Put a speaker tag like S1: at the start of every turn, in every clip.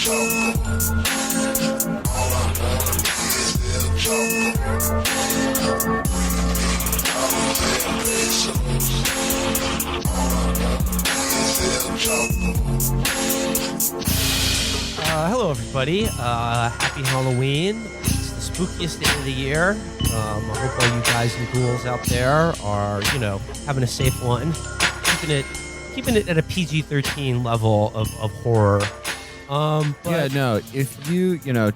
S1: Hello, everybody. Happy Halloween. It's the spookiest day of the year. I hope all you guys and ghouls out there are, having a safe one. Keeping it at a PG-13 level of horror.
S2: If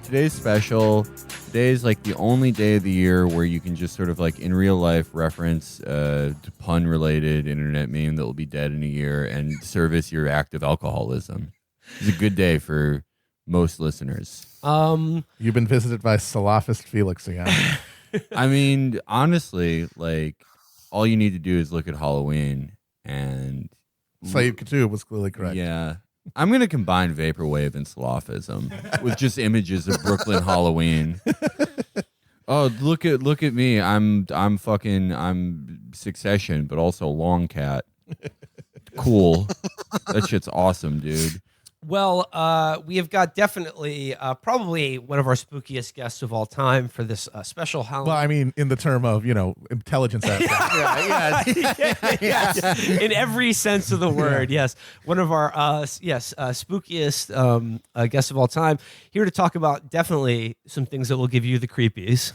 S2: today's special. Today's like the only day of the year where you can just sort of like in real life reference pun-related internet meme that will be dead in a year and service your act of alcoholism. It's a good day for most listeners.
S3: You've been visited by Salafist Felix again.
S2: I mean, honestly, like all you need to do is look at Halloween and
S3: Saeed Khatib was clearly correct.
S2: Yeah. I'm going to combine Vaporwave and Salafism with just images of Brooklyn Halloween. Oh, look at me. I'm Succession, but also Long Cat. Cool. That shit's awesome, dude.
S1: Well, we have got definitely probably one of our spookiest guests of all time for this special Halloween.
S3: Well, I mean, in the term of, intelligence aspect.
S1: yeah. In every sense of the word, yes. One of our, spookiest guests of all time. Here to talk about definitely some things that will give you the creepies.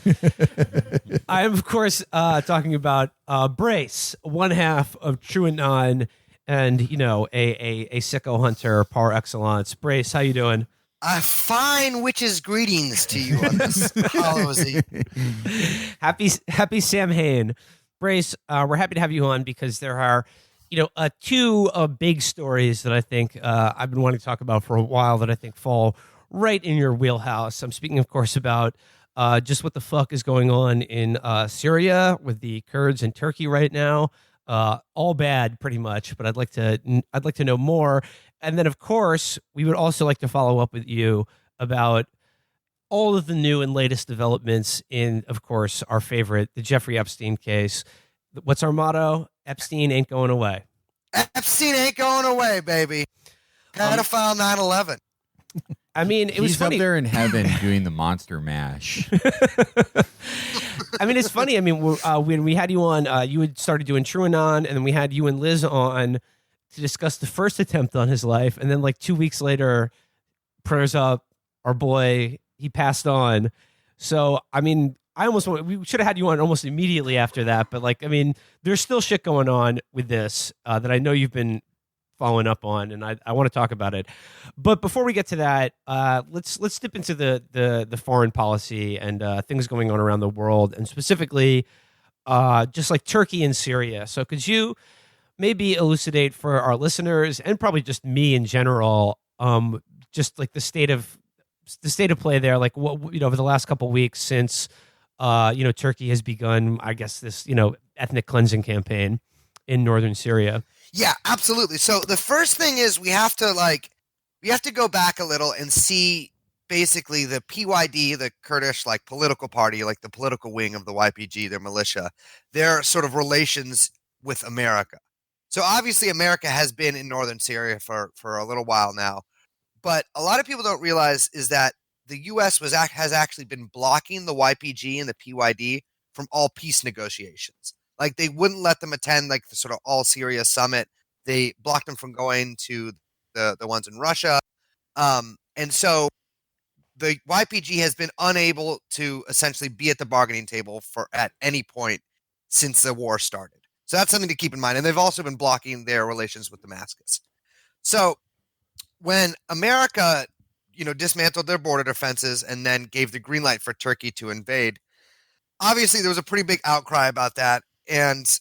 S1: I am, of course, talking about Brace, one half of True and Non, and a sicko hunter par excellence. Brace, how you doing?
S4: Fine witches greetings to you on this Halloween.
S1: Happy Samhain. Brace, we're happy to have you on because there are two big stories that I think I've been wanting to talk about for a while that I think fall right in your wheelhouse. I'm speaking, of course, about just what the fuck is going on in Syria with the Kurds and Turkey right now. All bad, pretty much, but I'd like to know more. And then, of course, we would also like to follow up with you about all of the new and latest developments in, of course, our favorite, the Jeffrey Epstein case. What's our motto? Epstein ain't going away.
S4: Epstein ain't going away, baby. Pedophile 9/11.
S1: I mean,
S2: He's up there in heaven doing the monster mash.
S1: I mean, it's funny. I mean, when we had you on, you had started doing TrueAnon, and then we had you and Liz on to discuss the first attempt on his life. And then like 2 weeks later, prayers up, our boy, he passed on. So, I mean, we should have had you on almost immediately after that. But like, I mean, there's still shit going on with this that I know you've been following up on, and I want to talk about it. But before we get to that, let's dip into the foreign policy and things going on around the world, and specifically just like Turkey and Syria. So could you maybe elucidate for our listeners and probably just me in general, just like the state of play there, like what over the last couple of weeks since Turkey has begun, I guess, this ethnic cleansing campaign in northern Syria.
S4: Yeah, absolutely. So the first thing is we have to go back a little and see basically the PYD, the Kurdish political party, like the political wing of the YPG, their militia, their sort of relations with America. So obviously America has been in northern Syria for a little while now, but a lot of people don't realize is that the U.S. has actually been blocking the YPG and the PYD from all peace negotiations. Like they wouldn't let them attend like the sort of all Syria summit. They blocked them from going to the ones in Russia. And so the YPG has been unable to essentially be at the bargaining table at any point since the war started. So that's something to keep in mind. And they've also been blocking their relations with Damascus. So when America, dismantled their border defenses and then gave the green light for Turkey to invade, obviously there was a pretty big outcry about that. And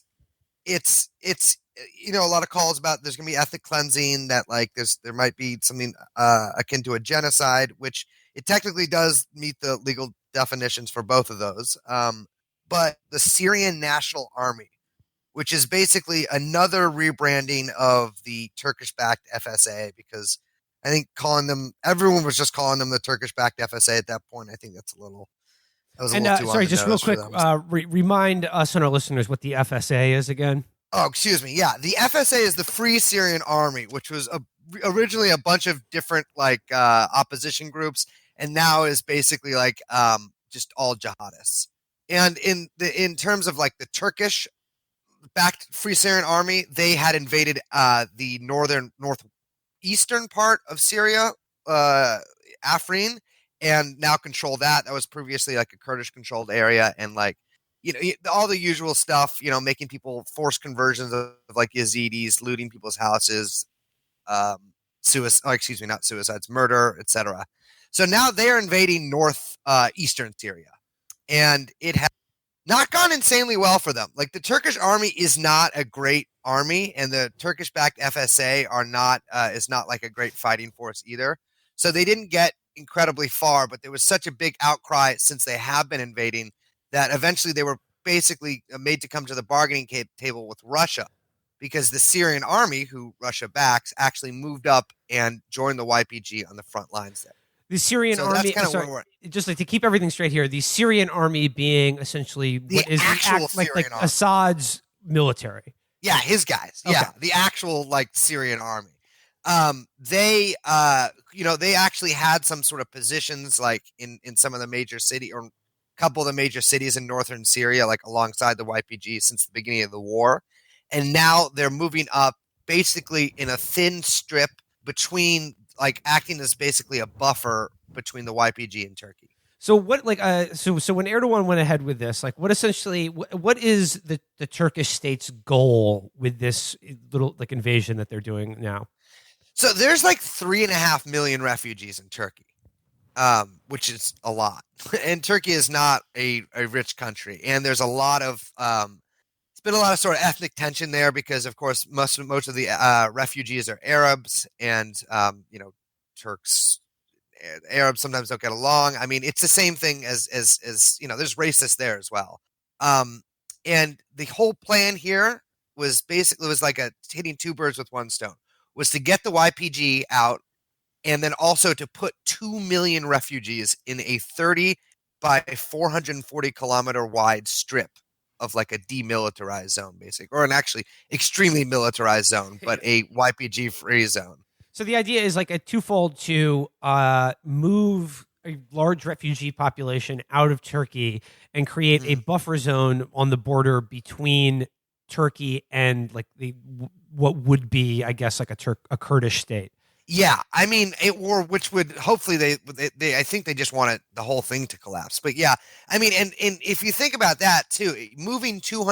S4: it's a lot of calls about there's going to be ethnic cleansing, that there might be something akin to a genocide, which it technically does meet the legal definitions for both of those. But the Syrian National Army, which is basically another rebranding of the Turkish-backed FSA, because I think everyone was just calling them the Turkish-backed FSA at that point. I think that's a little too
S1: sorry, just real quick, remind us and our listeners what the FSA is again.
S4: Oh, excuse me. Yeah, the FSA is the Free Syrian Army, which was originally a bunch of different like opposition groups, and now is basically like just all jihadists. And in terms of like the Turkish backed Free Syrian Army, they had invaded the northeastern part of Syria, Afrin, and now control that. That was previously like a Kurdish controlled area, and like all the usual stuff. Making people forced conversions of like Yazidis, looting people's houses, not suicides, murder, etc. So now they are invading eastern Syria, and it has not gone insanely well for them. Like the Turkish army is not a great army, and the Turkish-backed FSA is not like a great fighting force either. So they didn't get incredibly far, but there was such a big outcry since they have been invading that eventually they were basically made to come to the bargaining table with Russia, because the Syrian army, who Russia backs, actually moved up and joined the YPG on the front lines there.
S1: The Syrian army,
S4: that's kind of where
S1: just like to keep everything straight here, the Syrian army being essentially what is
S4: actual
S1: like
S4: Syrian army.
S1: Assad's military.
S4: Yeah, his guys.
S1: Okay.
S4: Yeah, the actual like Syrian army. They actually had some sort of positions like in some of the major city or a couple of the major cities in northern Syria, like alongside the YPG since the beginning of the war. And now they're moving up basically in a thin strip between, like, acting as basically a buffer between the YPG and Turkey.
S1: So what, like, so when Erdogan went ahead with this, like, what is the Turkish state's goal with this little like invasion that they're doing now?
S4: So there's like 3.5 million refugees in Turkey, which is a lot. And Turkey is not a rich country, and there's a lot of it's been a lot of sort of ethnic tension there because, of course, most of the refugees are Arabs, and Turks. Arabs sometimes don't get along. I mean, it's the same thing as there's racists there as well. And the whole plan here was like hitting two birds with one stone. Was to get the YPG out, and then also to put 2 million refugees in a 30 by 440 kilometer wide strip of like a demilitarized zone, basically, or an actually extremely militarized zone, but a YPG free zone.
S1: So the idea is like a twofold to move a large refugee population out of Turkey and create a buffer zone on the border between Turkey and like what would be, I guess, like a Kurdish state.
S4: Yeah, I mean, which would hopefully they I think they just wanted the whole thing to collapse. But yeah, I mean, and if you think about that too, moving 2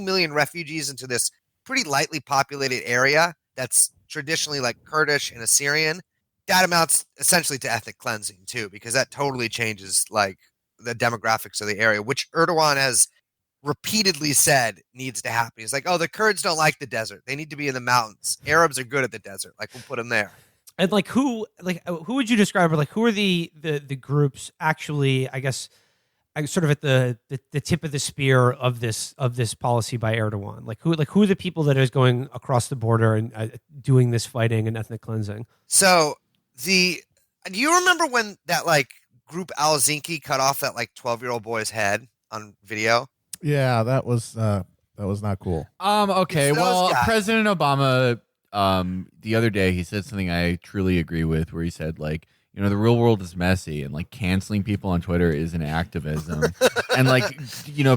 S4: million refugees into this pretty lightly populated area that's traditionally like Kurdish and Assyrian, that amounts essentially to ethnic cleansing too, because that totally changes like the demographics of the area, which Erdogan has repeatedly said needs to happen. He's like, oh, the Kurds don't like the desert. They need to be in the mountains. Arabs are good at the desert. Like, we'll put them there.
S1: And like who would you describe, or like who are the groups actually, I guess, sort of at the tip of the spear of this policy by Erdogan? Like who are the people that is going across the border and doing this fighting and ethnic cleansing? So
S4: do you remember when that like group Al-Zinki cut off that like 12-year-old boy's head on video?
S3: Yeah, that was not cool.
S2: Okay,
S4: It's those
S2: well,
S4: guys.
S2: President Obama, the other day, he said something I truly agree with, where he said, like, the real world is messy, and like canceling people on Twitter is an activism. And like,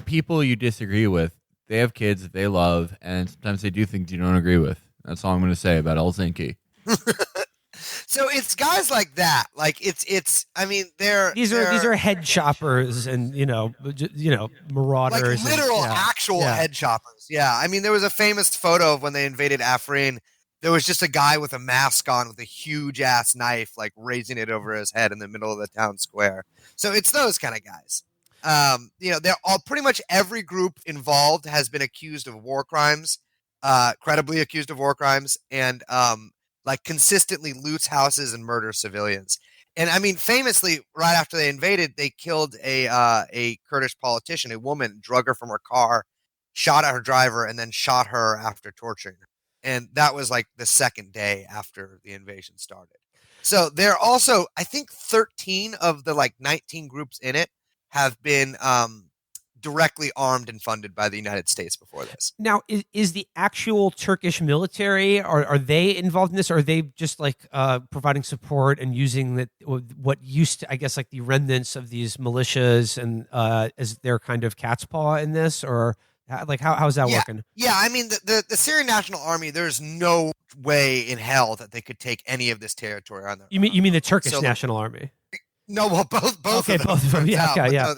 S2: people you disagree with, they have kids that they love, and sometimes they do things you don't agree with. That's all I'm going to say about Helsinki.
S4: So it's guys like that. Like it's. I mean,
S1: these are head choppers and marauders,
S4: like literal,
S1: and,
S4: actual head choppers. Yeah, I mean, there was a famous photo of when they invaded Afrin. There was just a guy with a mask on with a huge ass knife, like raising it over his head in the middle of the town square. So it's those kind of guys. They're all pretty much every group involved has been accused of war crimes, credibly accused of war crimes, and like consistently loots houses and murders civilians. And I mean, famously, right after they invaded, they killed a Kurdish politician, a woman, drug her from her car, shot at her driver, and then shot her after torturing her. And that was like the second day after the invasion started. So there are also, I think, 13 of the like 19 groups in it have been directly armed and funded by the United States before this.
S1: Now, is the actual Turkish military, are they involved in this? Or are they just like providing support and using what used to, I guess, like the remnants of these militias and as their kind of cat's paw in this? Or like how's that working?
S4: Yeah, I mean, the Syrian National Army, there's no way in hell that they could take any of this territory on their
S1: You mean the Turkish National Army?
S4: No, well, both
S1: okay,
S4: of them.
S1: both of them. Yeah, okay, yeah.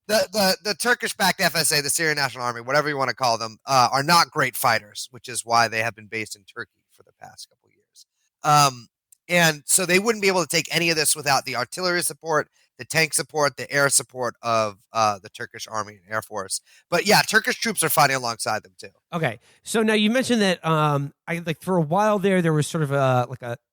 S4: No, the Turkish-backed FSA, the Syrian National Army, whatever you want to call them, are not great fighters, which is why they have been based in Turkey for the past couple of years. And so they wouldn't be able to take any of this without the artillery support, the tank support, the air support of the Turkish Army and Air Force. But yeah, Turkish troops are fighting alongside them too.
S1: Okay, so now you mentioned that I like for a while there was sort of a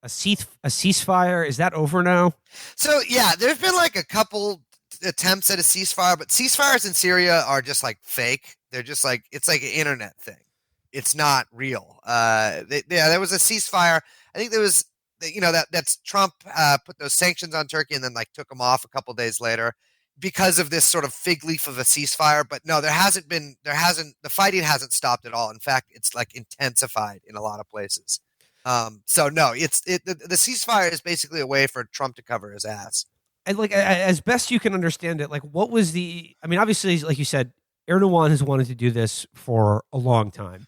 S1: ceasefire. Is that over now?
S4: So yeah, there's been like a couple attempts at a ceasefire, but ceasefires in Syria are just like fake. They're just like, it's like an internet thing. It's not real. There was a ceasefire. I think there was, that's Trump put those sanctions on Turkey and then like took them off a couple days later because of this sort of fig leaf of a ceasefire. But no, the fighting hasn't stopped at all. In fact, it's like intensified in a lot of places. So no, the ceasefire is basically a way for Trump to cover his ass.
S1: And like as best you can understand it, like what was obviously, like you said, Erdogan has wanted to do this for a long time.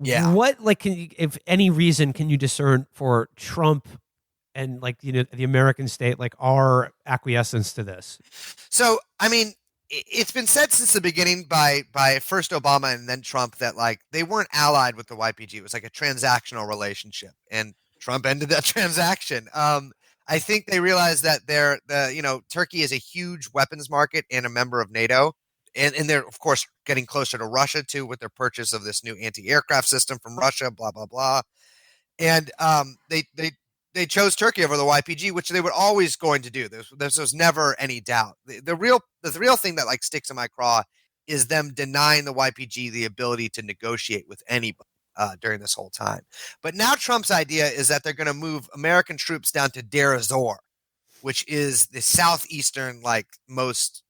S4: Yeah.
S1: What, like, if any reason can you discern for Trump and like, the American state, like our acquiescence to this?
S4: So, I mean, it's been said since the beginning by first Obama and then Trump that like they weren't allied with the YPG. It was like a transactional relationship, and Trump ended that transaction. I think they realized that Turkey is a huge weapons market and a member of NATO. And they're, of course, getting closer to Russia, too, with their purchase of this new anti-aircraft system from Russia, blah, blah, blah. And they chose Turkey over the YPG, which they were always going to do. There was never any doubt. The real thing that like sticks in my craw is them denying the YPG the ability to negotiate with anybody during this whole time. But now Trump's idea is that they're going to move American troops down to Deir ez-Zor, which is the southeastern, like most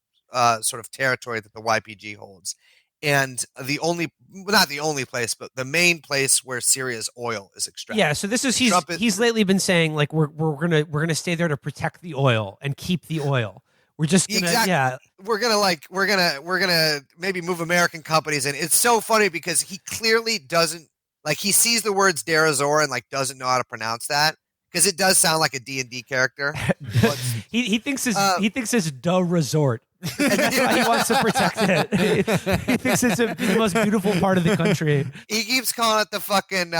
S4: sort of territory that the YPG holds, and not the only place, but the main place where Syria's oil is extracted.
S1: Yeah, so this is he's lately been saying like we're gonna stay there to protect the oil and keep the oil. We're just gonna
S4: we're gonna maybe move American companies in. It's so funny because he clearly doesn't like he sees the words Deir ez-Zor and like doesn't know how to pronounce that. Because it does sound like a D&D character.
S1: he thinks it's the resort. And that's why he wants to protect it. He thinks it's the most beautiful part of the country.
S4: He keeps calling it the fucking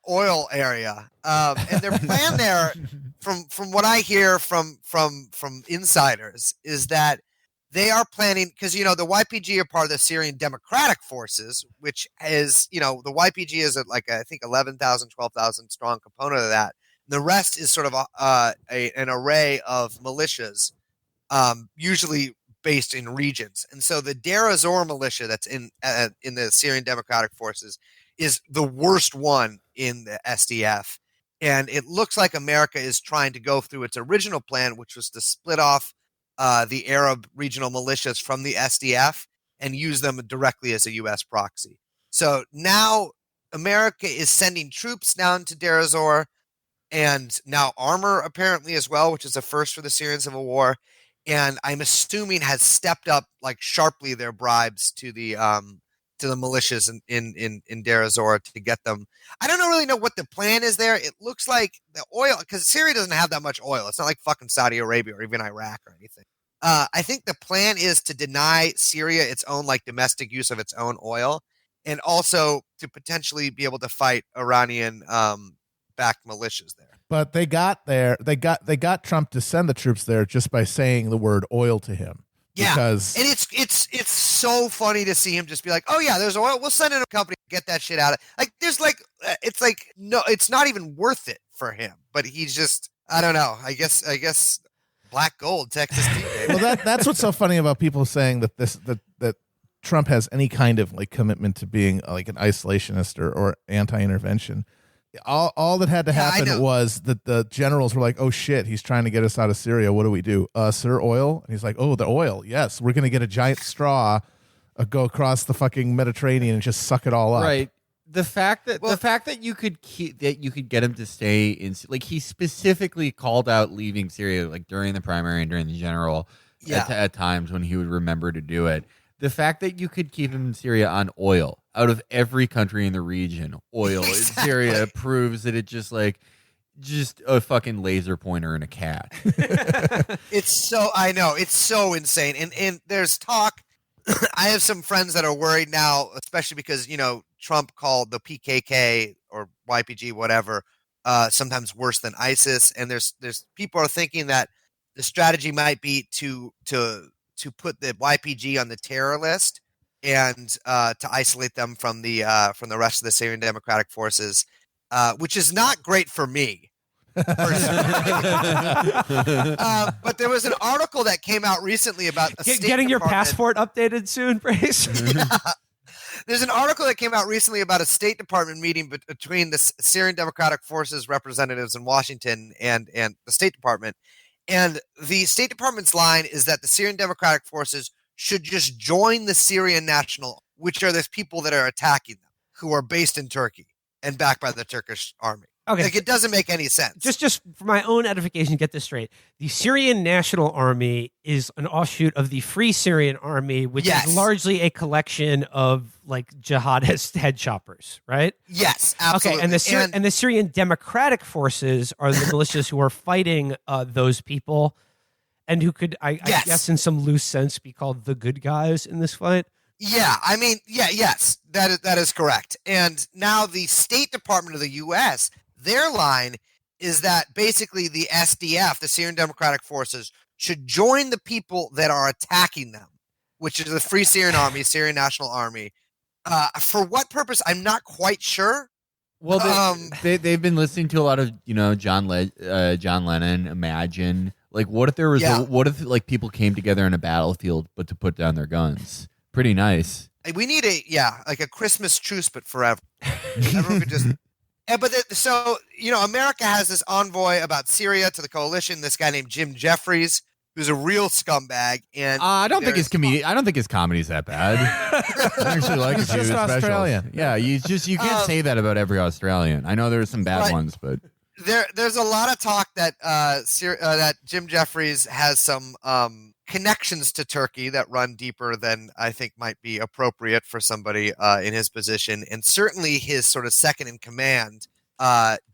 S4: oil area. And their plan there, from what I hear from insiders, is that they are planning, because, the YPG are part of the Syrian Democratic Forces, which is, the YPG is like, I think, 11,000, 12,000 strong component of that. The rest is sort of an array of militias, usually based in regions. And so the Deir ez-Zor militia that's in the Syrian Democratic Forces is the worst one in the SDF. And it looks like America is trying to go through its original plan, which was to split off the Arab regional militias from the SDF and use them directly as a U.S. proxy. So now America is sending troops down to Deir ez-Zor, and now armor apparently as well, which is a first for the Syrian civil war. And I'm assuming has stepped up like sharply their bribes to the militias in Deir ez-Zor to get them. I don't really know what the plan is there. It looks like the oil, because Syria doesn't have that much oil. It's not like fucking Saudi Arabia or even Iraq or anything. I think the plan is to deny Syria its own like domestic use of its own oil, and also to potentially be able to fight Iranian backed militias there.
S3: But they got got Trump to send the troops there just by saying the word oil to him.
S4: Yeah,
S3: because
S4: and it's so funny to see him just be like, oh yeah, there's oil. We'll send in a company to get that shit out of like. There's like, it's like no, it's not even worth it for him. But he's just, I don't know. I guess black gold, Texas tea, baby.
S3: Well, that's what's so funny about people saying that that Trump has any kind of like commitment to being like an isolationist or anti-intervention. All that had to happen was that the generals were like, oh shit, he's trying to get us out of Syria. What do we do? Sir, oil? And he's like, oh, the oil. Yes, we're going to get a giant straw, go across the fucking Mediterranean and just suck it all up.
S2: Right. The fact that you could get him to stay in, like, he specifically called out leaving Syria, like, during the primary and during the general at times when he would remember to do it. The fact that you could keep him in Syria on oil, out of every country in the region, oil in Syria proves that it's just a fucking laser pointer and a cat.
S4: I know, it's so insane. And there's talk. I have some friends that are worried now, especially because, Trump called the PKK or YPG, whatever, sometimes worse than ISIS. And there's people are thinking that the strategy might be to put the YPG on the terror list and to isolate them from the rest of the Syrian Democratic Forces, which is not great for me. But there was an article that came out recently about
S1: getting your passport updated soon, Brace.
S4: There's an article that came out recently about a State Department meeting between the Syrian Democratic Forces representatives in Washington and the State Department. And the State Department's line is that the Syrian Democratic Forces should just join the Syrian National, which are those people that are attacking them, who are based in Turkey and backed by the Turkish army.
S1: Okay.
S4: Like, it doesn't make any sense.
S1: Just for my own edification, get this straight. The Syrian National Army is an offshoot of the Free Syrian Army, which is largely a collection of, like, jihadist head choppers, right?
S4: Yes, absolutely.
S1: Okay, and the Syrian Democratic Forces are the militias who are fighting those people, and who could, I guess, in some loose sense, be called the good guys in this fight.
S4: Yeah, I mean, yes, that is correct. And now the State Department of the U.S., their line is that basically the SDF, the Syrian Democratic Forces, should join the people that are attacking them, which is the Free Syrian Army, Syrian National Army. For what purpose? I'm not quite sure.
S2: Well, they've been listening to a lot of John Lennon. Imagine, like, what if there was what if, like, people came together in a battlefield but to put down their guns? Pretty nice.
S4: We need like a Christmas truce, but forever. Everyone could just. So America has this envoy about Syria to the coalition. This guy named Jim Jeffries, who's a real scumbag. And
S2: I don't think his comedy's that bad. I actually like
S3: He's just Australian.
S2: Yeah, you can't say that about every Australian. I know there's some bad ones, but
S4: there's a lot of talk that that Jim Jeffries has some connections to Turkey that run deeper than I think might be appropriate for somebody in his position, and certainly his sort of second in command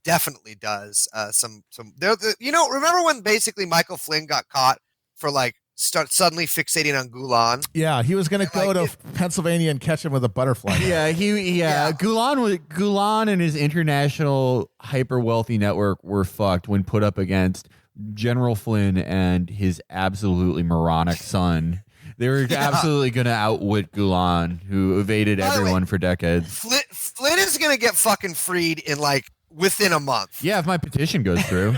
S4: definitely does some. Remember when basically Michael Flynn got caught for suddenly fixating on Gulen?
S3: Yeah, he was going to go to Pennsylvania and catch him with a butterfly.
S2: Gulen and his international hyper wealthy network were fucked when put up against General Flynn and his absolutely moronic son. They were absolutely going to outwit Gulen, who evaded everyone for decades.
S4: Flynn is going to get fucking freed in within a month.
S2: Yeah, if my petition goes through.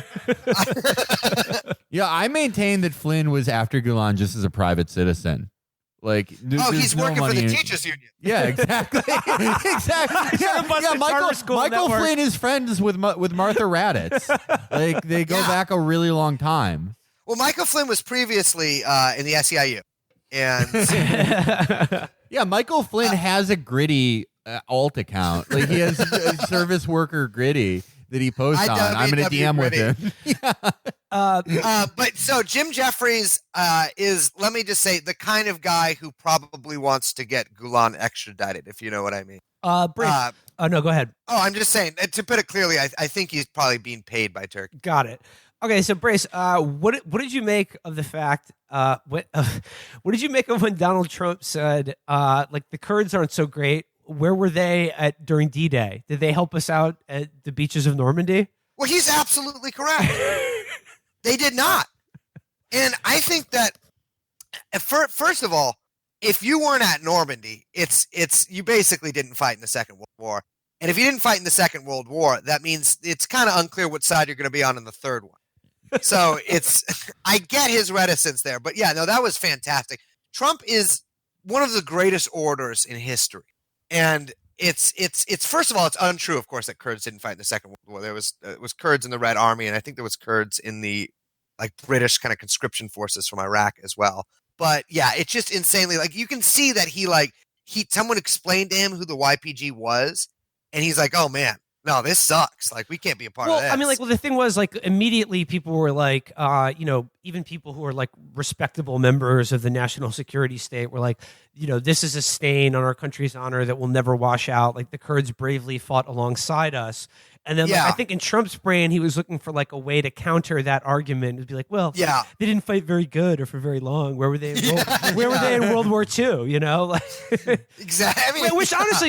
S2: Yeah, I maintain that Flynn was after Gulen just as a private citizen.
S4: He's working for the teachers union.
S2: Yeah, exactly. Exactly. Yeah, Michael Flynn is friends with Martha Raddatz. They go back a really long time.
S4: Well, Michael Flynn was previously in the SEIU, and
S2: yeah, Michael Flynn has a Gritty alt account. He has a service worker Gritty that he posts on. I'm in a DM with him.
S4: But so Jim Jeffries is, let me just say, the kind of guy who probably wants to get Gulen extradited, if you know what I mean.
S1: Brace. No, go ahead.
S4: Oh, I'm just saying, to put it clearly, I think he's probably being paid by Turkey.
S1: Got it. Okay, so Brace, what did you make of the fact? What did you make of when Donald Trump said, the Kurds aren't so great? Where were they during D-Day? Did they help us out at the beaches of Normandy?
S4: Well, he's absolutely correct. They did not. And I think that, first of all, if you weren't at Normandy, it's you basically didn't fight in the Second World War. And if you didn't fight in the Second World War, that means it's kind of unclear what side you're going to be on in the third one. So I get his reticence there. But yeah, no, that was fantastic. Trump is one of the greatest orators in history. And it's first of all, it's untrue, of course, that Kurds didn't fight in the Second World War. There was Kurds in the Red Army, and I think there was Kurds in the British kind of conscription forces from Iraq as well. But yeah, it's just insanely like you can see that someone explained to him who the YPG was, and he's like, oh man, no, this sucks. Like we can't be a part of this.
S1: I mean, like, the thing was, like, immediately people were like, even people who are like respectable members of the national security state were like, this is a stain on our country's honor that will never wash out. Like the Kurds bravely fought alongside us. And then, like, I think in Trump's brain, he was looking for like a way to counter that argument and be like, well, they didn't fight very good or for very long. Where were they? Where were they in World War II? Like,
S4: exactly. I mean,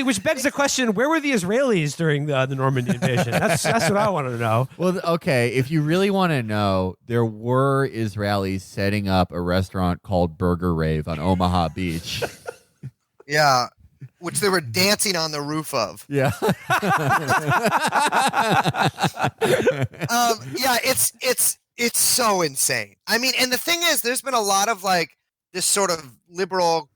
S1: which begs the question: where were the Israelis during the Normandy invasion? That's what I want to know.
S2: Well, okay, if you really want to know, there were Israelis setting up a restaurant called Burger Rave on Omaha Beach.
S4: Yeah. Which they were dancing on the roof of.
S2: Yeah.
S4: It's so insane. I mean, and the thing is, there's been a lot of like this sort of liberal,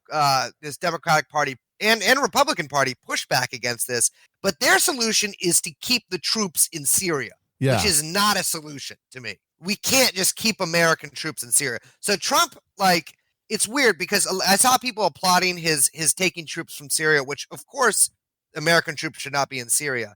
S4: this Democratic Party and Republican Party pushback against this, but their solution is to keep the troops in Syria, which is not a solution to me. We can't just keep American troops in Syria. So Trump, like, it's weird because I saw people applauding his taking troops from Syria, which of course American troops should not be in Syria.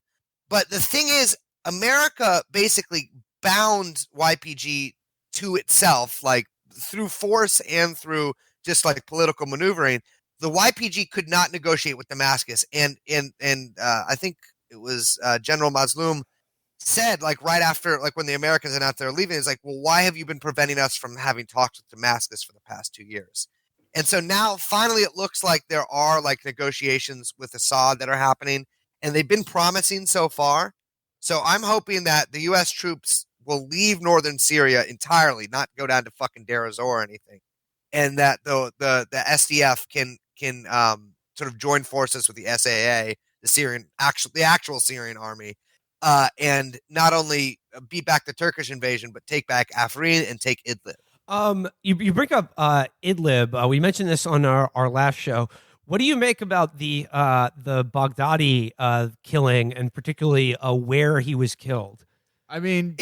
S4: But the thing is, America basically bound YPG to itself, like through force and through just like political maneuvering. The YPG could not negotiate with Damascus, and I think it was General Mazloum said, like, right after, like, when the Americans announced they're leaving, it's like, well, why have you been preventing us from having talks with Damascus for the past 2 years? And so now finally it looks like there are like negotiations with Assad that are happening, and they've been promising so far. So I'm hoping that the U.S. troops will leave northern Syria entirely, not go down to fucking Deir ez-Zor or anything, and that the SDF can sort of join forces with the SAA, the actual Syrian army, and not only beat back the Turkish invasion, but take back Afrin and take Idlib.
S1: You bring up Idlib. We mentioned this on our last show. What do you make about the Baghdadi killing, and particularly where he was killed?
S2: I mean,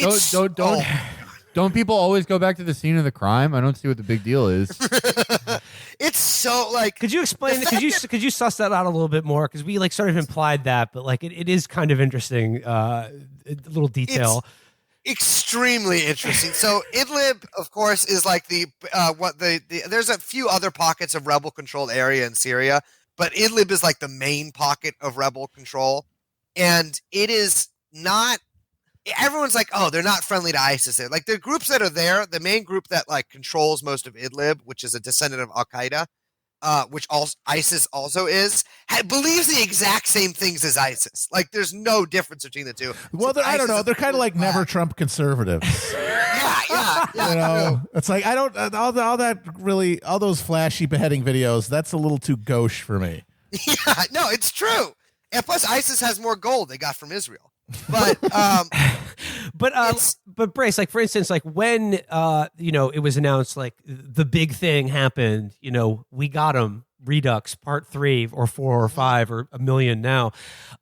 S2: don't people always go back to the scene of the crime? I don't see what the big deal is.
S4: It's so like.
S1: Could you explain? Could you suss that out a little bit more? Because we like sort of implied that, but like it is kind of interesting. A little detail.
S4: It's extremely interesting. So Idlib, of course, is like there's a few other pockets of rebel controlled area in Syria, but Idlib is like the main pocket of rebel control, and it is not. Everyone's like, oh, they're not friendly to ISIS there. Like the groups that are there, the main group that like controls most of Idlib, which is a descendant of Al Qaeda, which ISIS also is, believes the exact same things as ISIS. Like there's no difference between the two.
S3: Well, I don't know. They're kind of like never Trump conservatives.
S4: Yeah.
S3: You know, it's like I don't all those flashy beheading videos. That's a little too gauche for me.
S4: Yeah, no, it's true. And plus, ISIS has more gold they got from Israel. But
S1: but Brace, like for instance, like when it was announced like the big thing happened, we got him, Redux Part 3 or 4 or 5 or a million now.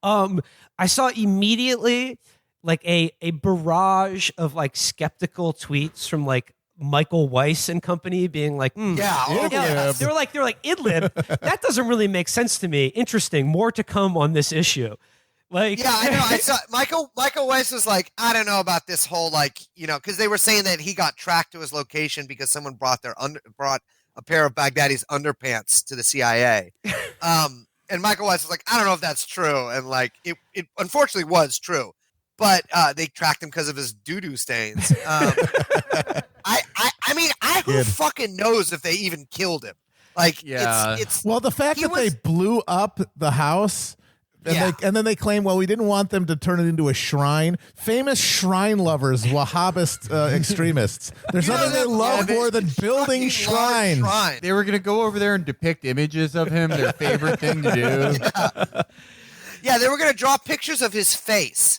S1: I saw immediately like a barrage of like skeptical tweets from like Michael Weiss and company being like,
S3: Idlib.
S1: They're like Idlib. That doesn't really make sense to me. Interesting. More to come on this issue. Like,
S4: yeah, I know. I saw Michael Weiss was like, I don't know about this whole because they were saying that he got tracked to his location because someone brought a pair of Baghdadi's underpants to the CIA. And Michael Weiss was like, I don't know if that's true, and like it unfortunately was true, but they tracked him because of his doo-doo stains. I mean, who fucking knows if they even killed him? Like,
S2: yeah.
S4: It's
S3: well, the fact that they blew up the house. And then they claim, well, we didn't want them to turn it into a shrine. Famous shrine lovers, Wahhabist extremists. There's nothing they love more than building shrines.
S2: They were going to go over there and depict images of him, their favorite thing to do.
S4: Yeah, they were going to draw pictures of his face.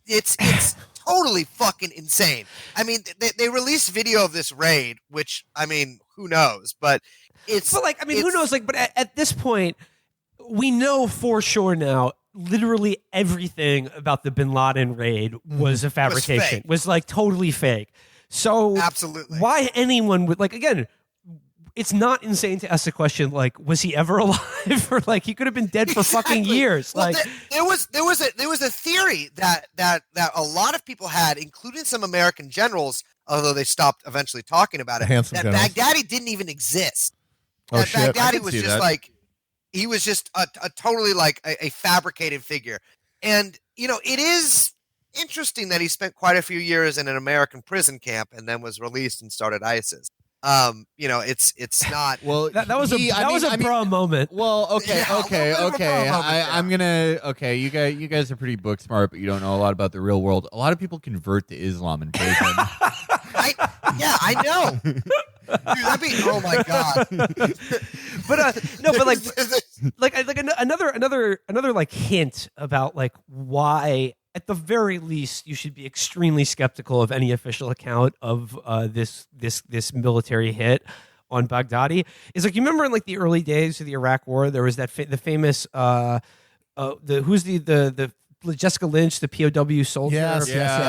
S4: It's totally fucking insane. I mean, they released video of this raid, which, I mean, who knows? But
S1: who knows? Like, but at this point, we know for sure now literally everything about the Bin Laden raid was a fabrication, was like totally fake. So
S4: absolutely,
S1: why anyone would, like, again, it's not insane to ask the question like, was he ever alive? Or like he could have been dead for fucking years.
S4: Well,
S1: Like
S4: there was a theory that a lot of people had, including some American generals, although they stopped eventually talking about it,
S3: Handsome
S4: that
S3: generals.
S4: Baghdadi didn't even exist.
S3: Oh,
S4: That
S3: shit.
S2: I
S4: Baghdadi
S2: can
S4: was
S2: see
S4: just
S2: that.
S4: like, he was just a totally like a fabricated figure. And, you know, it is interesting that he spent quite a few years in an American prison camp and then was released and started ISIS. You know, it's not.
S2: Well,
S1: that was a bra moment.
S2: Well, okay.
S4: Yeah, a little bit of a problem there.
S2: I'm gonna. Okay, you guys are pretty book smart, but you don't know a lot about the real world. A lot of people convert to Islam in prison.
S4: I know. Dude, that'd be, oh my God.
S1: But no, but like another like hint about like why at the very least you should be extremely skeptical of any official account of this military hit on Baghdadi is like, you remember in like the early days of the Iraq War, there was that the famous the Jessica Lynch, the POW soldier,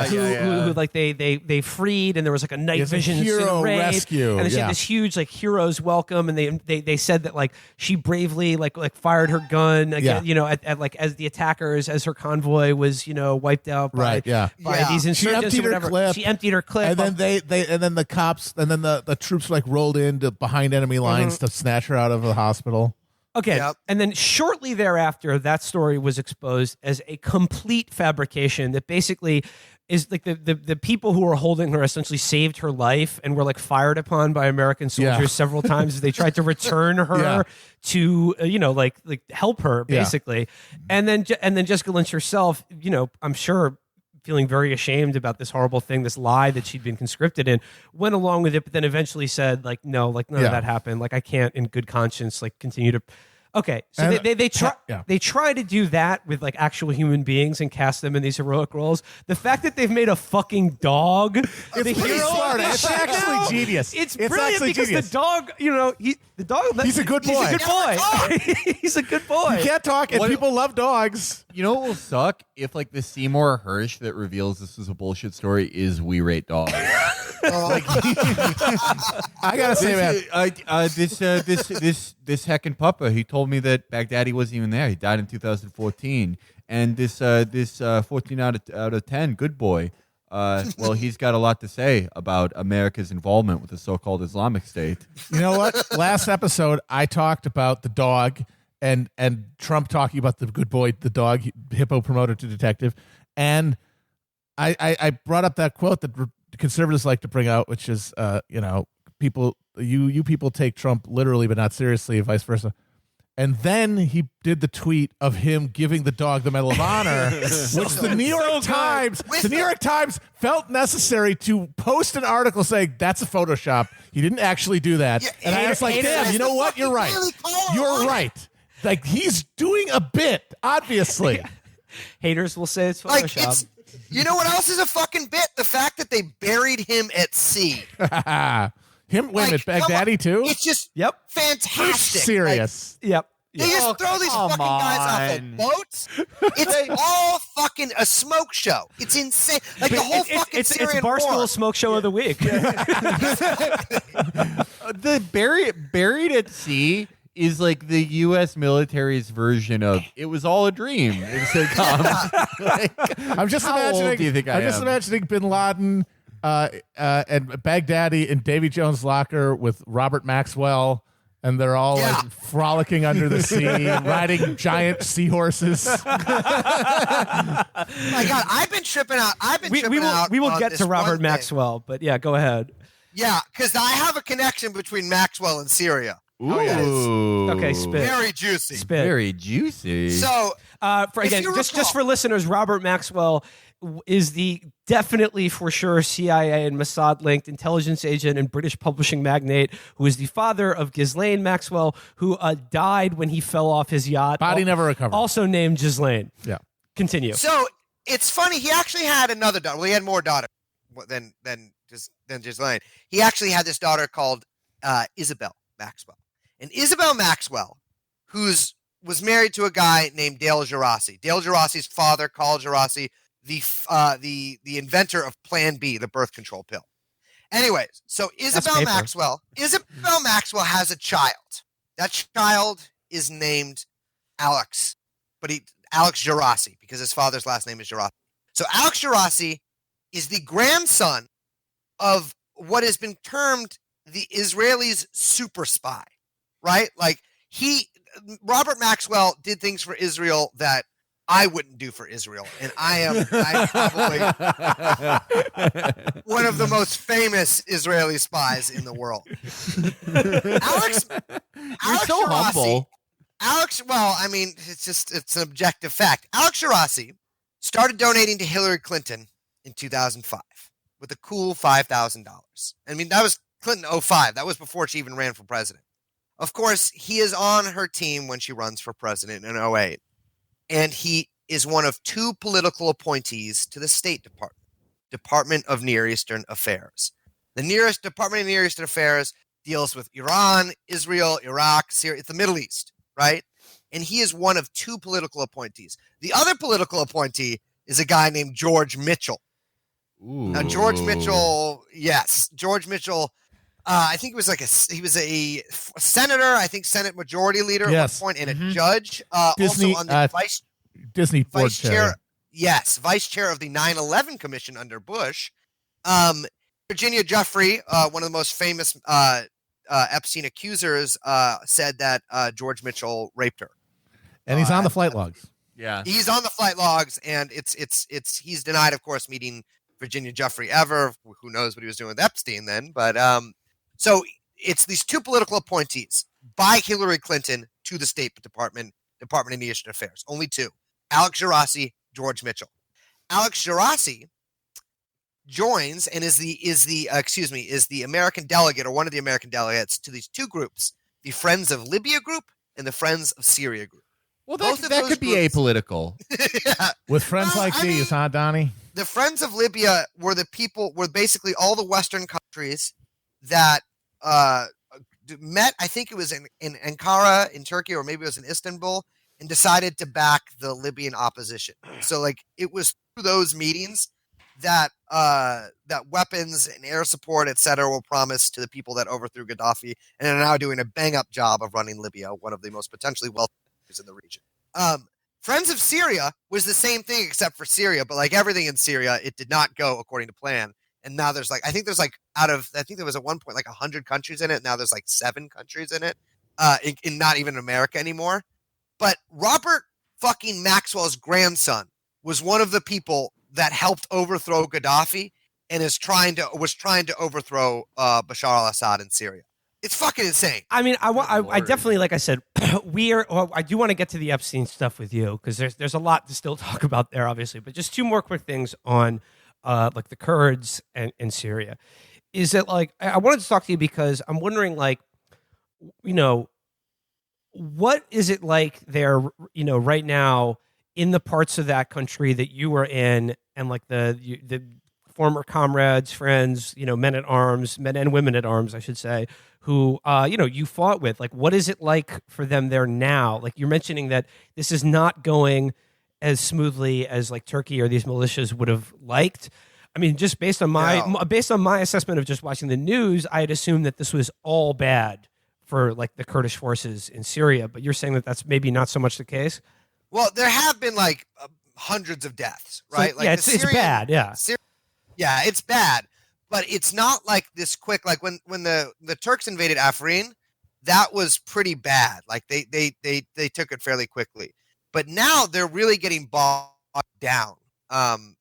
S1: who like they freed, and there was like a night
S3: It's a
S1: vision
S3: hero
S1: raid,
S3: rescue,
S1: and they
S3: yeah.
S1: had this huge like hero's welcome, and they said that like she bravely like fired her gun again, you know, at like as the attackers, as her convoy was, you know, wiped out by these insurgents
S3: She emptied
S1: or whatever.
S3: her clip.
S1: She emptied her clip,
S3: And then then the cops, and then the troops like rolled into behind enemy lines to snatch her out of the hospital.
S1: Okay.
S4: Yep.
S1: And then shortly thereafter, that story was exposed as a complete fabrication that basically is like the people who were holding her essentially saved her life and were like fired upon by American soldiers several times as they tried to return her to, you know, like help her basically. And then Jessica Lynch herself, you know, I'm sure feeling very ashamed about this horrible thing, this lie that she'd been conscripted in, went along with it, but then eventually said, like, no, like none of that happened. Like I can't in good conscience like continue to. Okay, so
S3: And-
S1: they try to do that with like actual human beings and cast them in these heroic roles. The fact that they've made a fucking dog the
S3: pretty
S1: hero,
S3: smart.
S1: of this
S3: It's
S1: shit
S3: actually
S1: now,
S3: genius.
S1: It's
S3: It's
S1: brilliant
S3: actually
S1: because
S3: genius.
S1: the dog, you know, he's a good boy.
S3: He's a good boy.
S1: He's a good boy.
S3: You can't talk, and
S2: What-
S3: people love dogs.
S2: You know what will suck if like the Seymour Hersh that reveals this is a bullshit story is We Rate Dogs.
S3: I gotta say, man,
S2: This heckin' puppa, he told me that Baghdadi wasn't even there. He died in 2014. And this 14 out of 10, good boy. Well, he's got a lot to say about America's involvement with the so-called Islamic State.
S3: you know what? Last episode, I talked about the dog and Trump talking about the good boy, the dog, hippo promoter to detective, and I brought up that quote that conservatives like to bring out, which is, you know, people, you people take Trump literally but not seriously, and vice versa. And then he did the tweet of him giving the dog the Medal of Honor, which the New York Times felt necessary to post an article saying that's a Photoshop. He didn't actually do that.
S4: Yeah,
S3: and I was like, damn, you know what? You're right. You're right. Like, he's doing a bit, obviously.
S1: Haters will say it's
S4: Like,
S1: Photoshop.
S4: you know what else is a fucking bit? The fact that they buried him at sea.
S3: Wait a minute,
S4: Like, come
S3: Baghdadi
S4: on.
S3: too?
S4: It's just
S1: Yep.
S4: fantastic.
S3: Serious.
S1: Yep.
S4: They just throw these
S2: come
S4: fucking guys off
S2: on.
S4: of boats. It's all fucking a smoke show. It's insane. Like the whole fucking
S1: It's
S4: Syrian
S1: Barstool
S4: war.
S1: Smoke Show of the Week.
S2: The buried at sea is like the U.S. military's version of "It Was All a Dream" in sitcoms.
S3: I'm just
S2: How old
S3: imagining.
S2: do you think I
S3: I'm just
S2: am?
S3: imagining Bin Laden and Baghdadi in Davy Jones' locker with Robert Maxwell, and they're all like frolicking under the sea, riding giant seahorses.
S4: My God, I've been tripping out.
S1: We will
S4: on
S1: get
S4: this
S1: to
S4: one
S1: Robert
S4: thing.
S1: Maxwell, but yeah, go ahead.
S4: Yeah, because I have a connection between Maxwell and Syria.
S2: Ooh.
S1: Okay, spit.
S4: Very juicy.
S1: Spit.
S2: Very juicy.
S4: So
S1: For
S4: If
S1: again,
S4: you
S1: just
S4: recall-
S1: for listeners, Robert Maxwell is the definitely for sure CIA and Mossad linked intelligence agent and British publishing magnate who is the father of Ghislaine Maxwell, who died when he fell off his yacht.
S3: Body never recovered.
S1: Also named Ghislaine.
S3: Yeah.
S1: Continue.
S4: So it's funny. He actually had another daughter. Well, he had more daughters than Ghislaine. He actually had this daughter called Isabel Maxwell. And Isabel Maxwell, was married to a guy named Dale Gerasi. Dale Gerasi's father, Carl Gerasi, the inventor of Plan B, the birth control pill. Anyways, so Isabel
S1: paper.
S4: Maxwell has a child. That child is named Alex, but Alex Gerasi, because his father's last name is Gerasi. So Alex Gerasi is the grandson of what has been termed the Israelis' super spy, right? Like Robert Maxwell did things for Israel that I wouldn't do for Israel, and I'm probably one of the most famous Israeli spies in the world. Alex
S2: so
S4: Gerasi,
S2: humble.
S4: Well, I mean, it's an objective fact. Alex Gerasi started donating to Hillary Clinton in 2005 with a cool $5,000. I mean, that was Clinton 05. That was before she even ran for president. Of course, he is on her team when she runs for president in 08. And he is one of 2 political appointees to the State Department of Near Eastern Affairs. The Department of Near Eastern Affairs deals with Iran, Israel, Iraq, Syria. It's the Middle East, right? And he is one of 2 political appointees. The other political appointee is a guy named George Mitchell.
S2: Ooh.
S4: Now, George Mitchell, I think he was a senator, I think Senate Majority Leader at one point, and a judge.
S3: Disney,
S4: also on the
S3: Disney board
S4: vice chair. Yes, vice chair of the 9/11 Commission under Bush. Virginia Jeffrey, one of the most famous Epstein accusers, said that George Mitchell raped her.
S3: And he's on the flight logs.
S2: Yeah.
S4: He's on the flight logs, and he's denied, of course, meeting Virginia Jeffrey ever. Who knows what he was doing with Epstein then? But so it's these 2 political appointees by Hillary Clinton to the State Department of Near Eastern Affairs. Only 2: Alex Gerasi, George Mitchell. Alex Gerasi joins and is the American delegate, or one of the American delegates, to these 2 groups: the Friends of Libya group and the Friends of Syria group.
S2: Well,
S4: Both
S2: that
S4: of those
S2: could be
S4: groups-
S2: apolitical.
S4: Yeah.
S3: With friends like these, huh, Donnie?
S4: The Friends of Libya were basically all the Western countries that met, I think it was in Ankara in Turkey, or maybe it was in Istanbul, and decided to back the Libyan opposition. So like it was through those meetings that that weapons and air support, etc., were promised to the people that overthrew Gaddafi, and are now doing a bang up job of running Libya, one of the most potentially wealthy countries in the region. Friends of Syria was the same thing except for Syria, but like everything in Syria, it did not go according to plan. And now there's I think there was at one point like 100 countries in it. Now there's like 7 countries in it, in not even America anymore. But Robert fucking Maxwell's grandson was one of the people that helped overthrow Gaddafi and was trying to overthrow Bashar al-Assad in Syria. It's fucking insane.
S1: I mean, I definitely, like I said, I do want to get to the Epstein stuff with you, because there's a lot to still talk about there, obviously. But just 2 more quick things on like the Kurds and Syria. Is that like, I wanted to talk to you because I'm wondering, like, what is it like there, right now in the parts of that country that you were in, and like the former comrades, friends, men and women at arms, I should say, who, you fought with. Like, what is it like for them there now? Like, you're mentioning that this is not going as smoothly as like Turkey or these militias would have liked. I mean, just based on my assessment of just watching the news, I'd assume that this was all bad for like the Kurdish forces in Syria. But you're saying that that's maybe not so much the case? Well,
S4: there have been like hundreds of deaths, right?
S1: So,
S4: like
S1: yeah, it's bad. Yeah.
S4: Yeah, it's bad. But it's not like this quick. Like when the Turks invaded Afrin, that was pretty bad. Like they took it fairly quickly. But now they're really getting bogged down,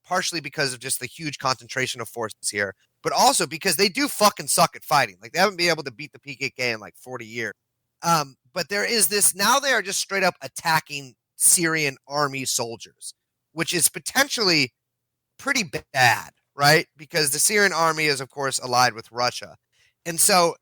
S4: partially because of just the huge concentration of forces here, but also because they do fucking suck at fighting. Like they haven't been able to beat the PKK in like 40 years. But there is this, now they are just straight up attacking Syrian army soldiers, which is potentially pretty bad, right? Because the Syrian army is, of course, allied with Russia. And so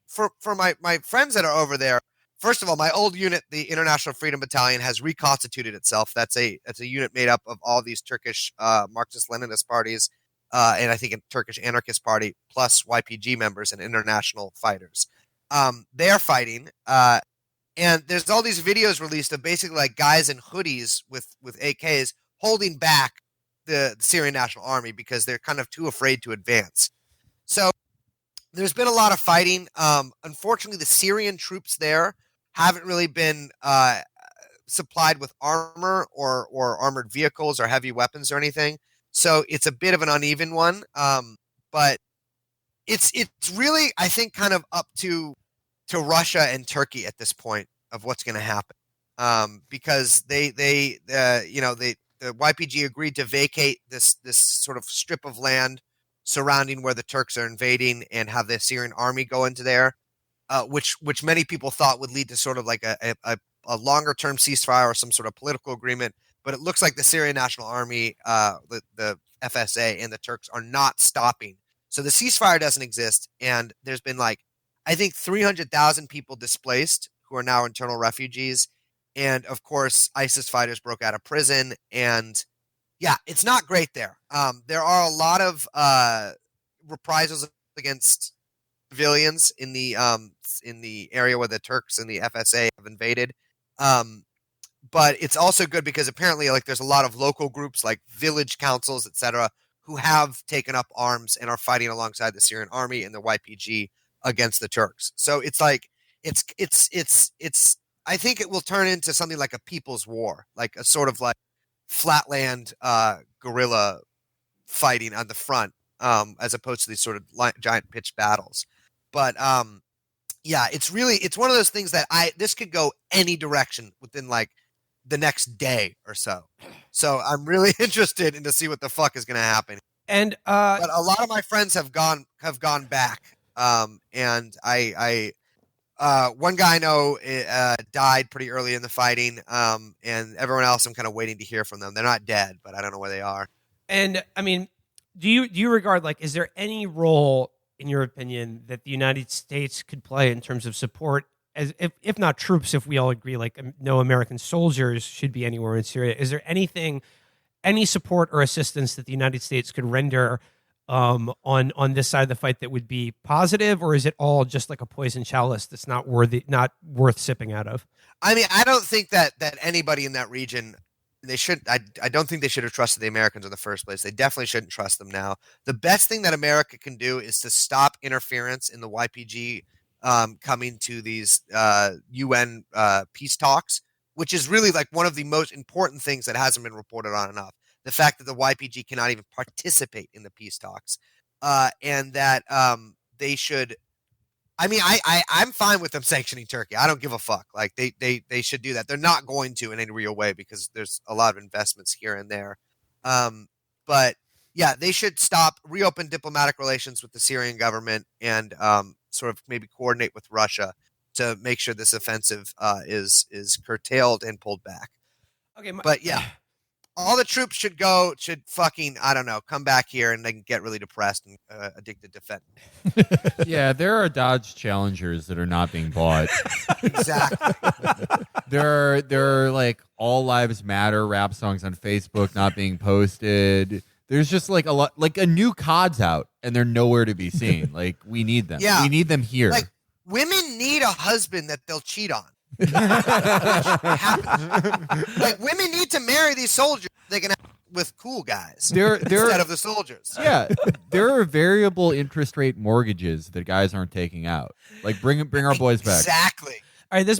S4: for my friends that are over there, first of all, my old unit, the International Freedom Battalion, has reconstituted itself. That's a unit made up of all these Turkish Marxist-Leninist parties, and I think a Turkish anarchist party, plus YPG members and international fighters. They are fighting, and there's all these videos released of basically like guys in hoodies with AKs holding back the Syrian National Army because they're kind of too afraid to advance. So there's been a lot of fighting. Unfortunately, the Syrian troops there haven't really been supplied with armor or armored vehicles or heavy weapons or anything. So it's a bit of an uneven one. But it's really, I think, kind of up to Russia and Turkey at this point of what's going to happen. Because the YPG agreed to vacate this sort of strip of land surrounding where the Turks are invading and have the Syrian army go into there, which many people thought would lead to sort of like a longer term ceasefire or some sort of political agreement. But it looks like the Syrian National Army, the FSA, and the Turks are not stopping. So the ceasefire doesn't exist, and there's been I think 300,000 people displaced who are now internal refugees. And of course, ISIS fighters broke out of prison, and yeah, it's not great there. There are a lot of reprisals against civilians in the area where the Turks and the FSA have invaded. But it's also good because apparently, there's a lot of local groups like village councils, etc., who have taken up arms and are fighting alongside the Syrian army and the YPG against the Turks. So it's I think it will turn into something like a people's war, like a sort of flatland guerrilla fighting on the front, as opposed to these sort of giant pitched battles. But yeah, it's one of those things that this could go any direction within the next day or so. So I'm really interested to see what the fuck is going to happen.
S1: And
S4: but a lot of my friends have gone back, and I one guy I know died pretty early in the fighting, and everyone else I'm kind of waiting to hear from them. They're not dead, but I don't know where they are.
S1: And I mean, do you regard is there any role, in your opinion, that the United States could play in terms of support, as if not troops, if we all agree no American soldiers should be anywhere in Syria? Is there any support or assistance that the United States could render on this side of the fight that would be positive, or is it all just like a poison chalice that's not worth sipping out of?
S4: I mean, I don't think that anybody in that region, they should. I don't think they should have trusted the Americans in the first place. They definitely shouldn't trust them now. The best thing that America can do is to stop interference in the YPG coming to these UN peace talks, which is really one of the most important things that hasn't been reported on enough. The fact that the YPG cannot even participate in the peace talks, and that they should. I mean, I'm fine with them sanctioning Turkey. I don't give a fuck. They should do that. They're not going to in any real way because there's a lot of investments here and there. But yeah, they should reopen diplomatic relations with the Syrian government, and sort of maybe coordinate with Russia to make sure this offensive is curtailed and pulled back.
S1: Okay,
S4: but yeah. All the troops should fucking, I don't know, come back here and they can get really depressed and addicted to fentanyl.
S2: Yeah, there are Dodge Challengers that are not being bought.
S4: Exactly.
S2: There are all lives matter rap songs on Facebook not being posted. There's just a lot, a new COD's out and they're nowhere to be seen. We need them.
S4: Yeah.
S2: We need them here.
S4: Women need a husband that they'll cheat on. Women need to marry these soldiers they can have with cool guys instead of the soldiers.
S2: Yeah, there are variable interest rate mortgages that guys aren't taking out. Bring our boys back.
S4: Exactly.
S1: All right, this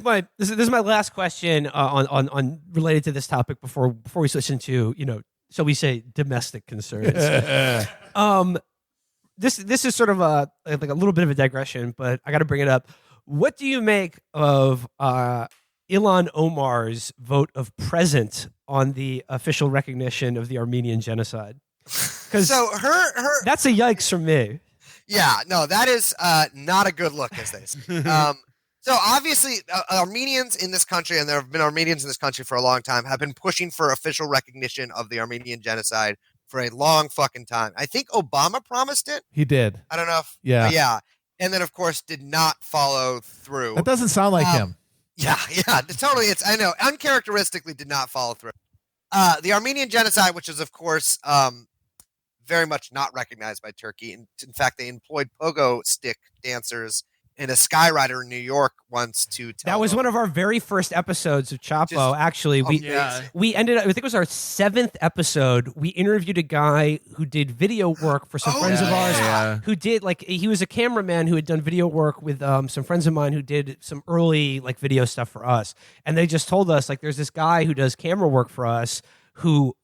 S1: is my last question on related to this topic before we switch into so we say domestic concerns. This is sort of a little bit of a digression, but I got to bring it up. What do you make of Ilhan Omar's vote of present on the official recognition of the Armenian genocide? Because that's a yikes from me.
S4: Yeah, no, that is not a good look, as they say. So obviously, Armenians in this country, and there have been Armenians in this country for a long time, have been pushing for official recognition of the Armenian genocide for a long fucking time. I think Obama promised it.
S3: He did.
S4: I don't know if
S3: yeah.
S4: And then, of course, did not follow through.
S3: That doesn't sound like him.
S4: Yeah, totally. I know, uncharacteristically did not follow through. The Armenian genocide, which is, of course, very much not recognized by Turkey. In fact, they employed pogo stick dancers in a Skyrider in New York once to tell
S1: That was
S4: them.
S1: one of our very first episodes of Chapo. Actually, we ended up. I think it was our 7th episode. We interviewed a guy who did video work for some friends of ours. Who did he was a cameraman who had done video work with some friends of mine who did some early video stuff for us. And they just told us there's this guy who does camera work for us who